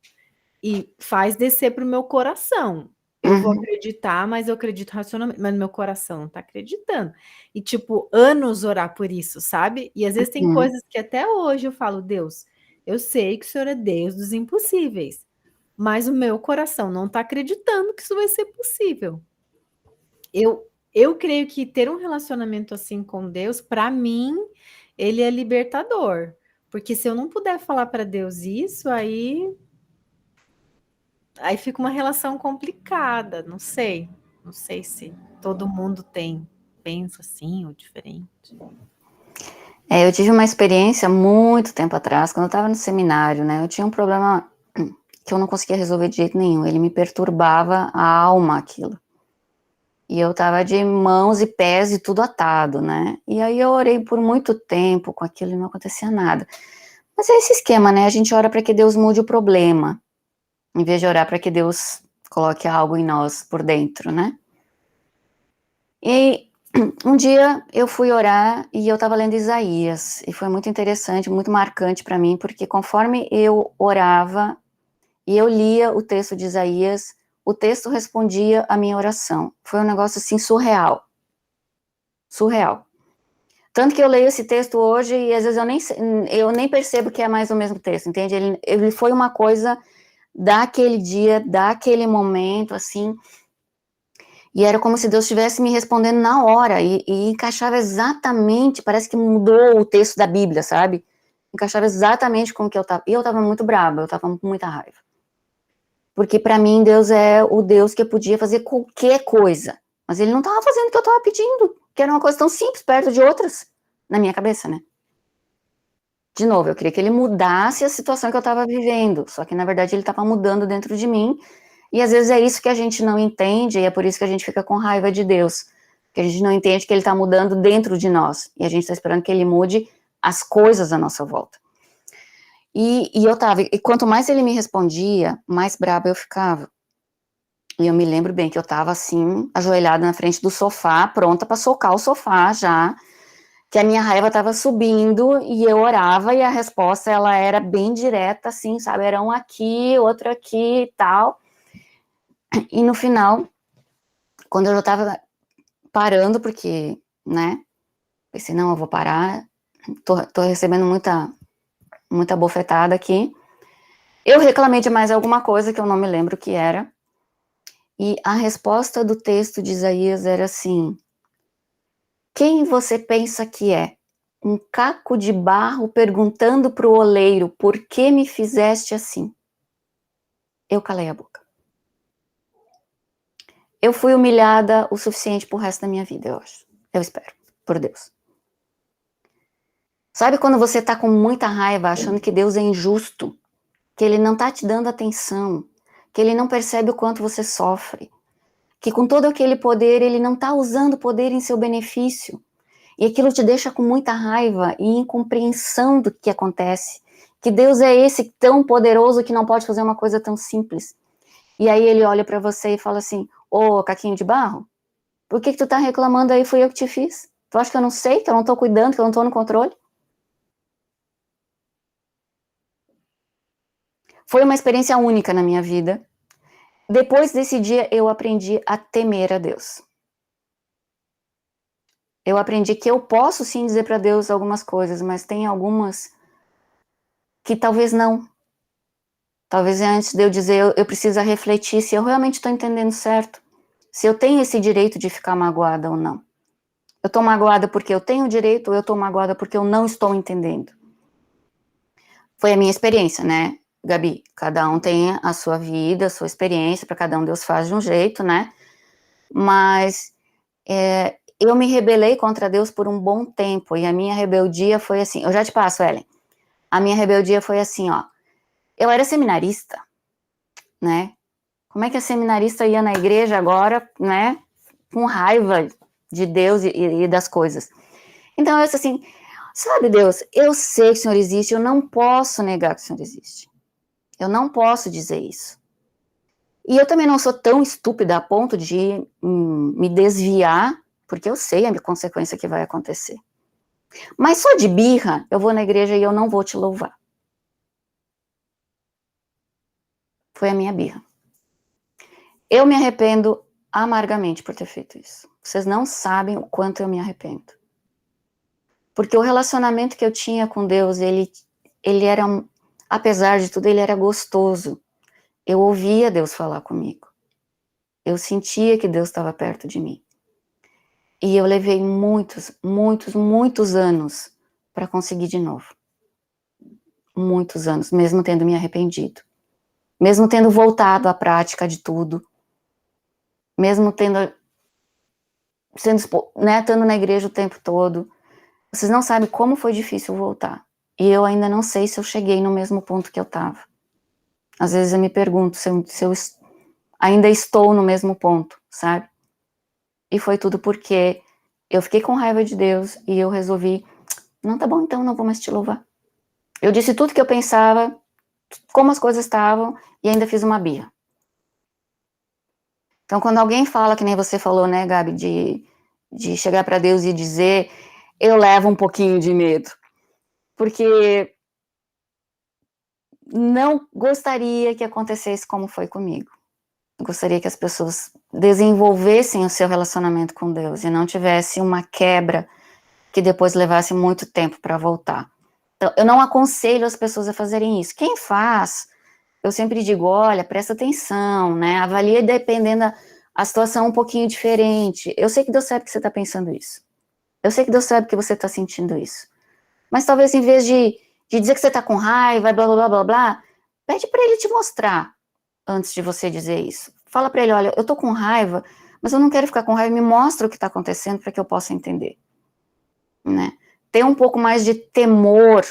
E faz descer para o meu coração. Eu vou acreditar, mas eu acredito racionalmente, mas no meu coração não está acreditando. E, tipo, anos orar por isso, sabe? E às vezes tem coisas que até hoje eu falo, Deus, eu sei que o Senhor é Deus dos impossíveis, mas o meu coração não está acreditando que isso vai ser possível. Eu creio que ter um relacionamento assim com Deus, para mim, ele é libertador. Porque se eu não puder falar para Deus isso, aí fica uma relação complicada, não sei se todo mundo pensa assim ou diferente. Eu tive uma experiência muito tempo atrás, quando eu estava no seminário, né, eu tinha um problema que eu não conseguia resolver de jeito nenhum, ele me perturbava a alma, aquilo. E eu estava de mãos e pés e tudo atado, né, e aí eu orei por muito tempo com aquilo e não acontecia nada. Mas é esse esquema, né, a gente ora para que Deus mude o problema, em vez de orar para que Deus coloque algo em nós por dentro, né? E um dia eu fui orar e eu estava lendo Isaías, e foi muito interessante, muito marcante para mim, porque conforme eu orava e eu lia o texto de Isaías, o texto respondia à minha oração. Foi um negócio assim surreal. Surreal. Tanto que eu leio esse texto hoje e às vezes eu nem percebo que é mais o mesmo texto, entende? Ele foi uma coisa daquele dia, daquele momento, assim, e era como se Deus estivesse me respondendo na hora, e encaixava exatamente, parece que mudou o texto da Bíblia, sabe? Encaixava exatamente com o que eu tava, e eu tava muito brava, eu tava com muita raiva. Porque para mim Deus é o Deus que podia fazer qualquer coisa, mas Ele não tava fazendo o que eu tava pedindo, que era uma coisa tão simples, perto de outras, na minha cabeça, né? De novo, eu queria que Ele mudasse a situação que eu estava vivendo, só que na verdade Ele estava mudando dentro de mim, e às vezes é isso que a gente não entende, e é por isso que a gente fica com raiva de Deus, que a gente não entende que Ele está mudando dentro de nós, e a gente está esperando que Ele mude as coisas à nossa volta. E quanto mais ele me respondia, mais braba eu ficava. E eu me lembro bem que eu tava assim, ajoelhada na frente do sofá, pronta para socar o sofá já, que a minha raiva tava subindo, e eu orava, e a resposta, ela era bem direta, assim, sabe, era um aqui, outro aqui e tal. E no final, quando eu já tava parando, porque, né, pensei, não, eu vou parar, tô recebendo muita bofetada aqui. Eu reclamei de mais alguma coisa que eu não me lembro o que era. E a resposta do texto de Isaías era assim: quem você pensa que é? Um caco de barro perguntando para o oleiro, por que me fizeste assim? Eu calei a boca. Eu fui humilhada o suficiente pro resto da minha vida, eu acho. Eu espero, por Deus. Sabe quando você tá com muita raiva, achando que Deus é injusto, que ele não tá te dando atenção, que ele não percebe o quanto você sofre, que com todo aquele poder, ele não tá usando o poder em seu benefício, e aquilo te deixa com muita raiva e incompreensão do que acontece, que Deus é esse tão poderoso que não pode fazer uma coisa tão simples. E aí ele olha para você e fala assim: ô, caquinho de barro, por que tu tá reclamando aí? Fui eu que te fiz? Tu acha que eu não sei, que eu não tô cuidando, que eu não tô no controle? Foi uma experiência única na minha vida. Depois desse dia, eu aprendi a temer a Deus. Eu aprendi que eu posso sim dizer para Deus algumas coisas, mas tem algumas que talvez não. Talvez antes de eu dizer, eu preciso refletir se eu realmente estou entendendo certo. Se eu tenho esse direito de ficar magoada ou não. Eu estou magoada porque eu tenho direito, ou eu estou magoada porque eu não estou entendendo. Foi a minha experiência, né, Gabi? Cada um tem a sua vida, a sua experiência, para cada um Deus faz de um jeito, né? Mas eu me rebelei contra Deus por um bom tempo, e a minha rebeldia foi assim, eu já te passo, Ellen, a minha rebeldia foi assim, ó, eu era seminarista, né, como é que a seminarista ia na igreja agora, né, com raiva de Deus e das coisas? Então eu disse assim, sabe Deus, eu sei que o Senhor existe, eu não posso negar que o Senhor existe, eu não posso dizer isso. E eu também não sou tão estúpida a ponto de me desviar, porque eu sei a consequência que vai acontecer. Mas só de birra, eu vou na igreja e eu não vou te louvar. Foi a minha birra. Eu me arrependo amargamente por ter feito isso. Vocês não sabem o quanto eu me arrependo. Porque o relacionamento que eu tinha com Deus, ele era, apesar de tudo, ele era gostoso. Eu ouvia Deus falar comigo. Eu sentia que Deus estava perto de mim. E eu levei muitos anos para conseguir de novo. Muitos anos, mesmo tendo me arrependido. Mesmo tendo voltado à prática de tudo. Mesmo estando na igreja o tempo todo. Vocês não sabem como foi difícil voltar. E eu ainda não sei se eu cheguei no mesmo ponto que eu estava. Às vezes eu me pergunto se eu ainda estou no mesmo ponto, sabe? E foi tudo porque eu fiquei com raiva de Deus e eu resolvi, não, tá bom, então não vou mais te louvar. Eu disse tudo que eu pensava, como as coisas estavam, e ainda fiz uma birra. Então, quando alguém fala, que nem você falou, né, Gabi, de chegar para Deus e dizer, eu levo um pouquinho de medo. Porque não gostaria que acontecesse como foi comigo. Eu gostaria que as pessoas desenvolvessem o seu relacionamento com Deus e não tivesse uma quebra que depois levasse muito tempo para voltar. Então, eu não aconselho as pessoas a fazerem isso. Quem faz, eu sempre digo, olha, presta atenção, né? Avalia dependendo a situação um pouquinho diferente. Eu sei que Deus sabe que você está pensando isso. Eu sei que Deus sabe que você está sentindo isso. Mas talvez em vez de dizer que você está com raiva, blá, blá, blá, blá, blá, pede para ele te mostrar antes de você dizer isso. Fala para ele, olha, eu tô com raiva, mas eu não quero ficar com raiva, me mostra o que está acontecendo para que eu possa entender. Né? Ter um pouco mais de temor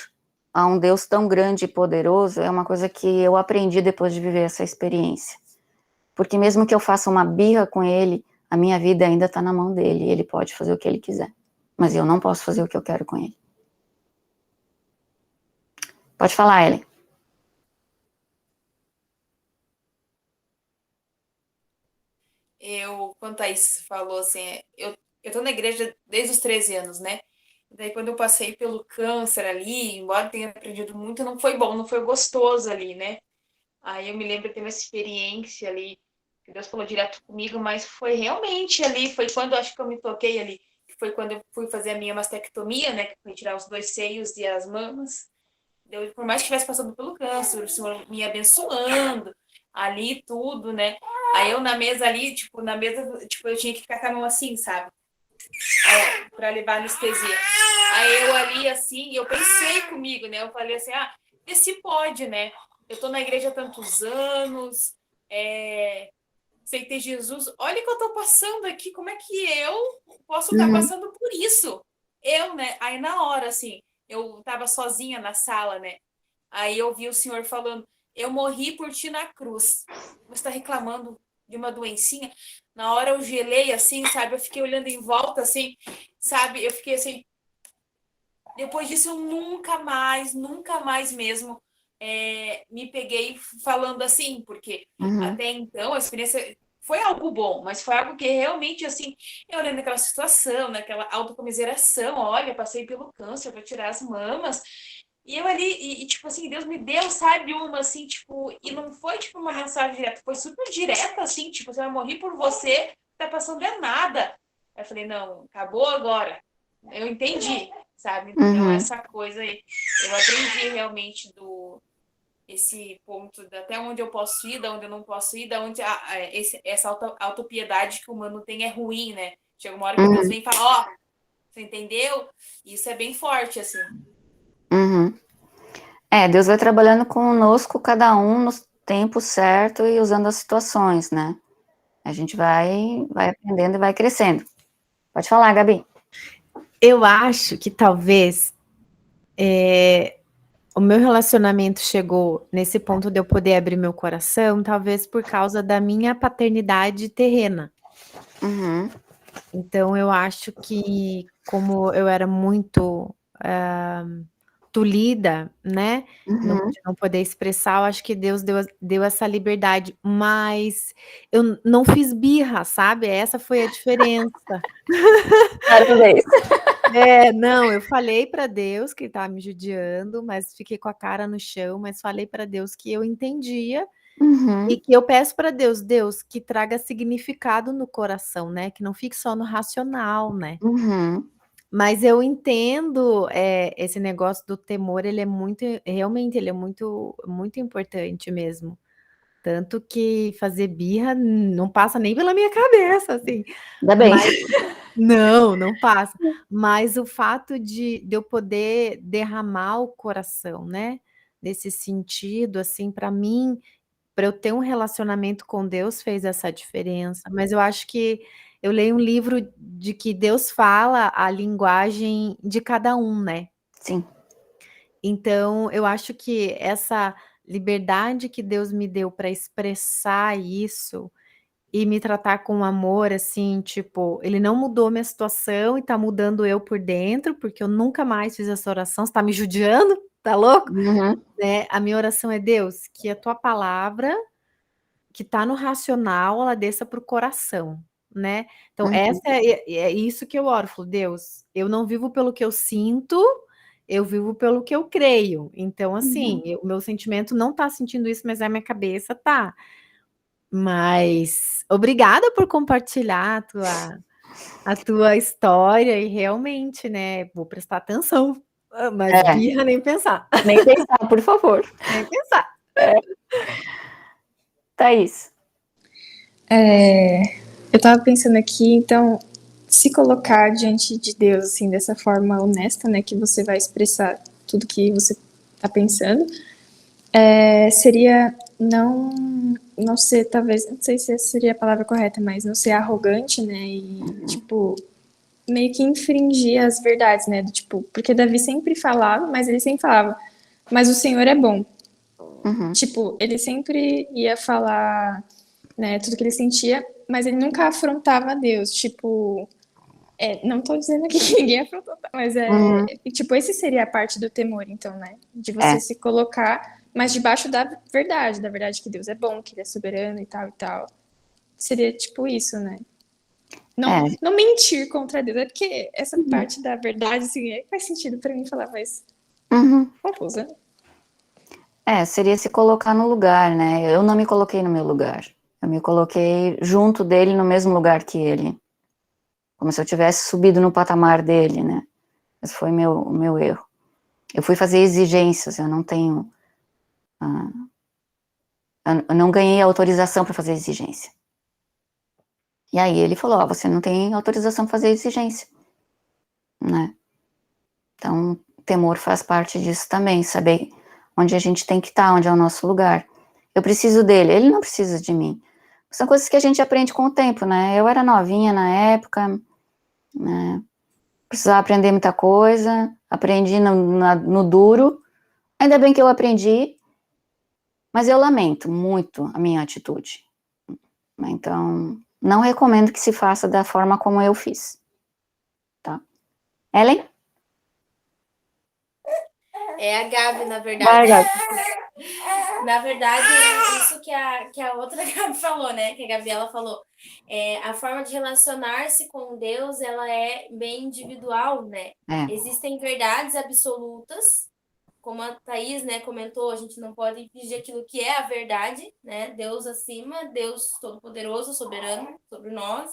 a um Deus tão grande e poderoso é uma coisa que eu aprendi depois de viver essa experiência. Porque mesmo que eu faça uma birra com ele, a minha vida ainda está na mão dele, e ele pode fazer o que ele quiser. Mas eu não posso fazer o que eu quero com ele. Pode falar, Ellen. quanto a isso, você falou assim, eu tô na igreja desde os 13 anos, né? Daí quando eu passei pelo câncer ali, embora tenha aprendido muito, não foi bom, não foi gostoso ali, né? Aí eu me lembro de ter uma experiência ali, que Deus falou direto comigo, mas foi realmente ali, foi quando eu acho que eu me toquei ali, que foi quando eu fui fazer a minha mastectomia, né? Que foi tirar os 2 seios e as mamas. Eu, por mais que estivesse passando pelo câncer, o Senhor me abençoando ali tudo, né? Aí eu na mesa ali, tipo, na mesa, tipo, eu tinha que ficar com a mão assim, sabe? Para levar anestesia. Aí eu ali assim, eu pensei comigo, né? Eu falei assim, vê se pode, né? Eu tô na igreja há tantos anos, aceitei Jesus, olha o que eu tô passando aqui, como é que eu posso estar passando por isso? Eu, né? Aí na hora, assim, eu tava sozinha na sala, né? Aí eu vi o Senhor falando, eu morri por ti na cruz. Você está reclamando de uma doencinha? Na hora eu gelei assim, sabe? Eu fiquei olhando em volta assim, sabe? Eu fiquei assim. Depois disso eu nunca mais mesmo me peguei falando assim, porque até então a experiência foi algo bom, mas foi algo que realmente assim, eu olhando naquela situação, naquela autocomiseração, olha, passei pelo câncer para tirar as mamas. E eu ali, tipo assim, Deus me deu, sabe, uma assim, tipo, e não foi tipo uma mensagem direta, foi super direta, assim, tipo, você vai morrer por você, tá passando é nada. Aí eu falei, não, acabou agora. Eu entendi, sabe? Então, essa coisa aí, eu aprendi realmente esse ponto, até onde eu posso ir, da onde eu não posso ir, da onde essa autopiedade que o humano tem é ruim, né? Chega uma hora que Deus vem e fala, você entendeu? Isso é bem forte, assim. Deus vai trabalhando conosco, cada um no tempo certo e usando as situações, né? A gente vai aprendendo e vai crescendo. Pode falar, Gabi. Eu acho que talvez o meu relacionamento chegou nesse ponto de eu poder abrir meu coração, talvez por causa da minha paternidade terrena. Então, eu acho que como eu era muito tolhida, né? De não poder expressar, eu acho que Deus deu essa liberdade, mas eu não fiz birra, sabe? Essa foi a diferença. Parabéns. Não, eu falei para Deus que estava me judiando, mas fiquei com a cara no chão, mas falei para Deus que eu entendia e que eu peço para Deus, que traga significado no coração, né? Que não fique só no racional, né? Mas eu entendo esse negócio do temor, ele é muito, realmente, ele é muito, muito importante mesmo. Tanto que fazer birra não passa nem pela minha cabeça, assim. Ainda bem. Não passa. Mas o fato de eu poder derramar o coração, né? Nesse sentido, assim, para mim, para eu ter um relacionamento com Deus fez essa diferença. Mas eu acho que eu leio um livro de que Deus fala a linguagem de cada um, né? Sim. Então, eu acho que essa liberdade que Deus me deu para expressar isso e me tratar com amor, assim, tipo, ele não mudou minha situação e tá mudando eu por dentro, porque eu nunca mais fiz essa oração, você tá me judiando? Tá louco? Né? A minha oração é, Deus, que a tua palavra, que tá no racional, ela desça pro coração, né? Então, é isso que eu oro, falo, Deus, eu não vivo pelo que eu sinto, eu vivo pelo que eu creio. Então, assim, o meu sentimento não tá sentindo isso, mas a minha cabeça tá. Mas obrigada por compartilhar a tua história e realmente, né, vou prestar atenção, mas birra nem pensar. Nem pensar, por favor. Nem pensar. Thaís. Eu tava pensando aqui, então, se colocar diante de Deus, assim, dessa forma honesta, né, que você vai expressar tudo que você tá pensando, seria não ser, talvez, não sei se essa seria a palavra correta, mas não ser arrogante, né, e, tipo, meio que infringir as verdades, né, do, tipo, porque Davi sempre falava, mas ele sempre falava, mas o Senhor é bom. Tipo, ele sempre ia falar, né, tudo que ele sentia, mas ele nunca afrontava Deus, tipo, não tô dizendo aqui que ninguém afrontou, mas tipo, esse seria a parte do temor, então, né, de você se colocar, mas debaixo da verdade que Deus é bom, que ele é soberano e tal, seria tipo isso, né. não mentir contra Deus. É porque essa parte da verdade, assim, faz sentido pra mim falar, mas confusa. Seria se colocar no lugar, né? Eu não me coloquei no meu lugar. Eu me coloquei junto dele, no mesmo lugar que ele. Como se eu tivesse subido no patamar dele, né? Esse foi o meu erro. Eu fui fazer exigências, eu não tenho... eu não ganhei autorização para fazer exigência. E aí ele falou, você não tem autorização para fazer exigência, né? Então, temor faz parte disso também, saber onde a gente tem que estar, onde é o nosso lugar. Eu preciso dele, ele não precisa de mim. São coisas que a gente aprende com o tempo, né? Eu era novinha na época, né? Precisava aprender muita coisa, aprendi no duro. Ainda bem que eu aprendi, mas eu lamento muito a minha atitude. Então, não recomendo que se faça da forma como eu fiz. Tá? Ellen? É a Gabi, na Vai, verdade. Gabi. Na verdade, isso que a outra Gabi falou, né? Que a Gabriela falou. A forma de relacionar-se com Deus, ela é bem individual, né? Existem verdades absolutas, como a Thaís, né, comentou, a gente não pode fingir aquilo que é a verdade, né? Deus acima, Deus todo-poderoso, soberano sobre nós.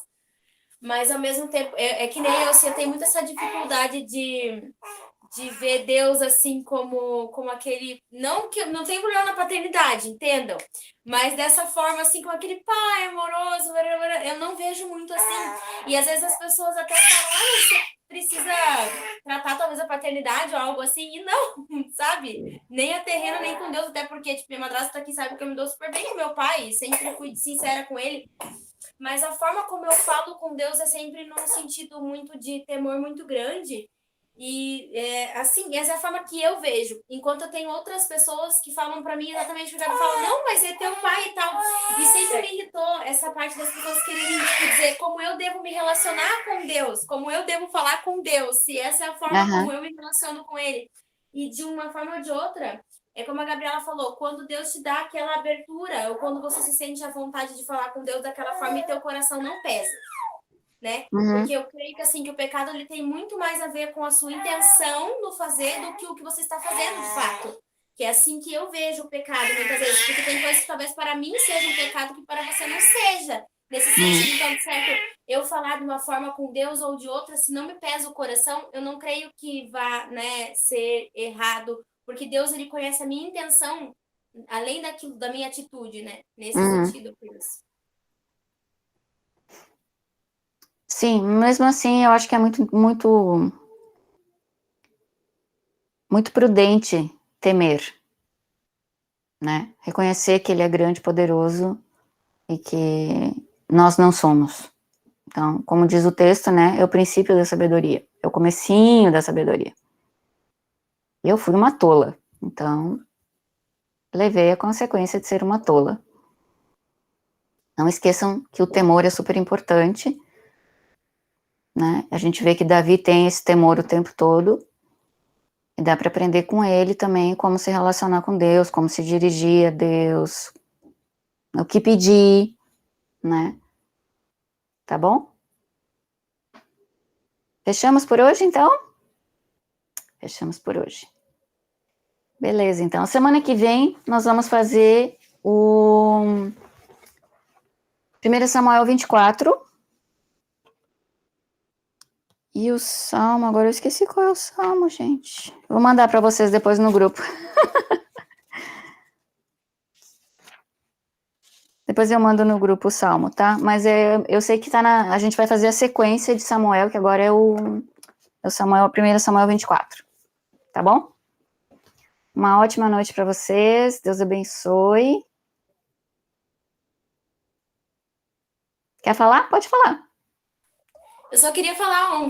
Mas, ao mesmo tempo, é que nem eu, assim, eu tenho muito essa dificuldade de ver Deus assim como aquele, não que não tem problema na paternidade, entendam, mas dessa forma assim, como aquele pai amoroso, eu não vejo muito assim. E às vezes as pessoas até falam, você precisa tratar talvez a paternidade ou algo assim, e não, sabe? Nem a terreno, nem com Deus, até porque, tipo, minha madrasta tá aqui, sabe que eu me dou super bem com meu pai, sempre fui sincera com ele. Mas a forma como eu falo com Deus é sempre num sentido muito de temor muito grande. E, assim, essa é a forma que eu vejo. Enquanto eu tenho outras pessoas que falam pra mim exatamente o que eu falo, não, mas é teu pai e tal. E sempre me irritou essa parte das pessoas quererem dizer como eu devo me relacionar com Deus, como eu devo falar com Deus, se essa é a forma como eu me relaciono com Ele. E de uma forma ou de outra, é como a Gabriela falou, quando Deus te dá aquela abertura, ou quando você se sente à vontade de falar com Deus daquela forma e teu coração não pesa, né? Porque eu creio que, assim, que o pecado ele tem muito mais a ver com a sua intenção no fazer do que o que você está fazendo de fato. Que é assim que eu vejo o pecado muitas vezes, porque tem coisas que talvez para mim seja um pecado que para você não seja. Nesse sentido, então, certo, eu falar de uma forma com Deus ou de outra, se não me pesa o coração, eu não creio que vá, né, ser errado, porque Deus ele conhece a minha intenção além daquilo da minha atitude, né? Nesse sentido, eu penso. Sim, mesmo assim, eu acho que é muito prudente temer, né? Reconhecer que ele é grande, poderoso e que nós não somos. Então, como diz o texto, né? É o princípio da sabedoria, é o comecinho da sabedoria. Eu fui uma tola, então levei a consequência de ser uma tola. Não esqueçam que o temor é super importante, né? A gente vê que Davi tem esse temor o tempo todo, e dá para aprender com ele também como se relacionar com Deus, como se dirigir a Deus, o que pedir, né? Tá bom? Fechamos por hoje, então? Fechamos por hoje. Beleza, então. Semana que vem nós vamos fazer o 1 Samuel 24. E o Salmo, agora eu esqueci qual é o Salmo, gente. Vou mandar para vocês depois no grupo. Depois eu mando no grupo o Salmo, tá? Mas eu sei que a gente vai fazer a sequência de Samuel, que agora é o Samuel, 1 Samuel 24. Tá bom? Uma ótima noite para vocês. Deus abençoe. Quer falar? Pode falar. Eu só queria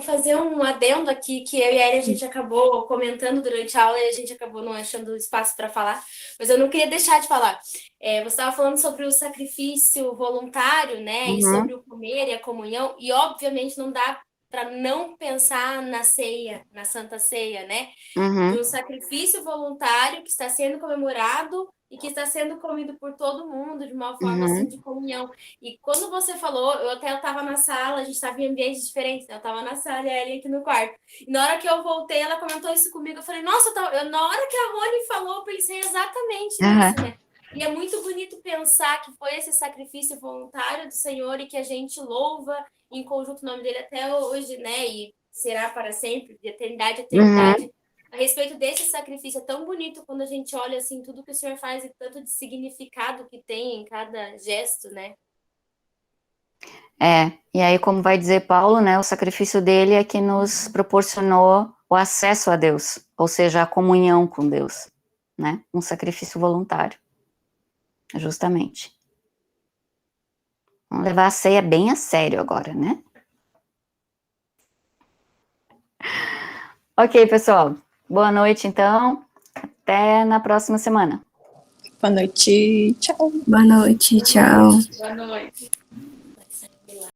fazer um adendo aqui, que eu e a Eri, a gente acabou comentando durante a aula e a gente acabou não achando espaço para falar, mas eu não queria deixar de falar. Você estava falando sobre o sacrifício voluntário, né, e sobre o comer e a comunhão, e obviamente não dá para não pensar na ceia, na Santa Ceia, né, de um sacrifício voluntário que está sendo comemorado e que está sendo comido por todo mundo de uma forma assim de comunhão. E quando você falou, eu estava na sala, a gente estava em ambientes diferentes, né? Eu estava na sala e a Ellen aqui no quarto. E na hora que eu voltei, ela comentou isso comigo, eu falei, nossa, na hora que a Rony falou, eu pensei exatamente nisso, né? E é muito bonito pensar que foi esse sacrifício voluntário do Senhor e que a gente louva em conjunto o nome dele até hoje, né? E será para sempre, de eternidade a eternidade. A respeito desse sacrifício, é tão bonito quando a gente olha assim tudo que o Senhor faz e tanto de significado que tem em cada gesto, né? E aí, como vai dizer Paulo, né, o sacrifício dele é que nos proporcionou o acesso a Deus, ou seja, a comunhão com Deus, né? Um sacrifício voluntário, justamente. Vamos levar a ceia bem a sério agora, né? Ok, pessoal. Boa noite, então. Até na próxima semana. Boa noite. Tchau. Boa noite, tchau. Boa noite.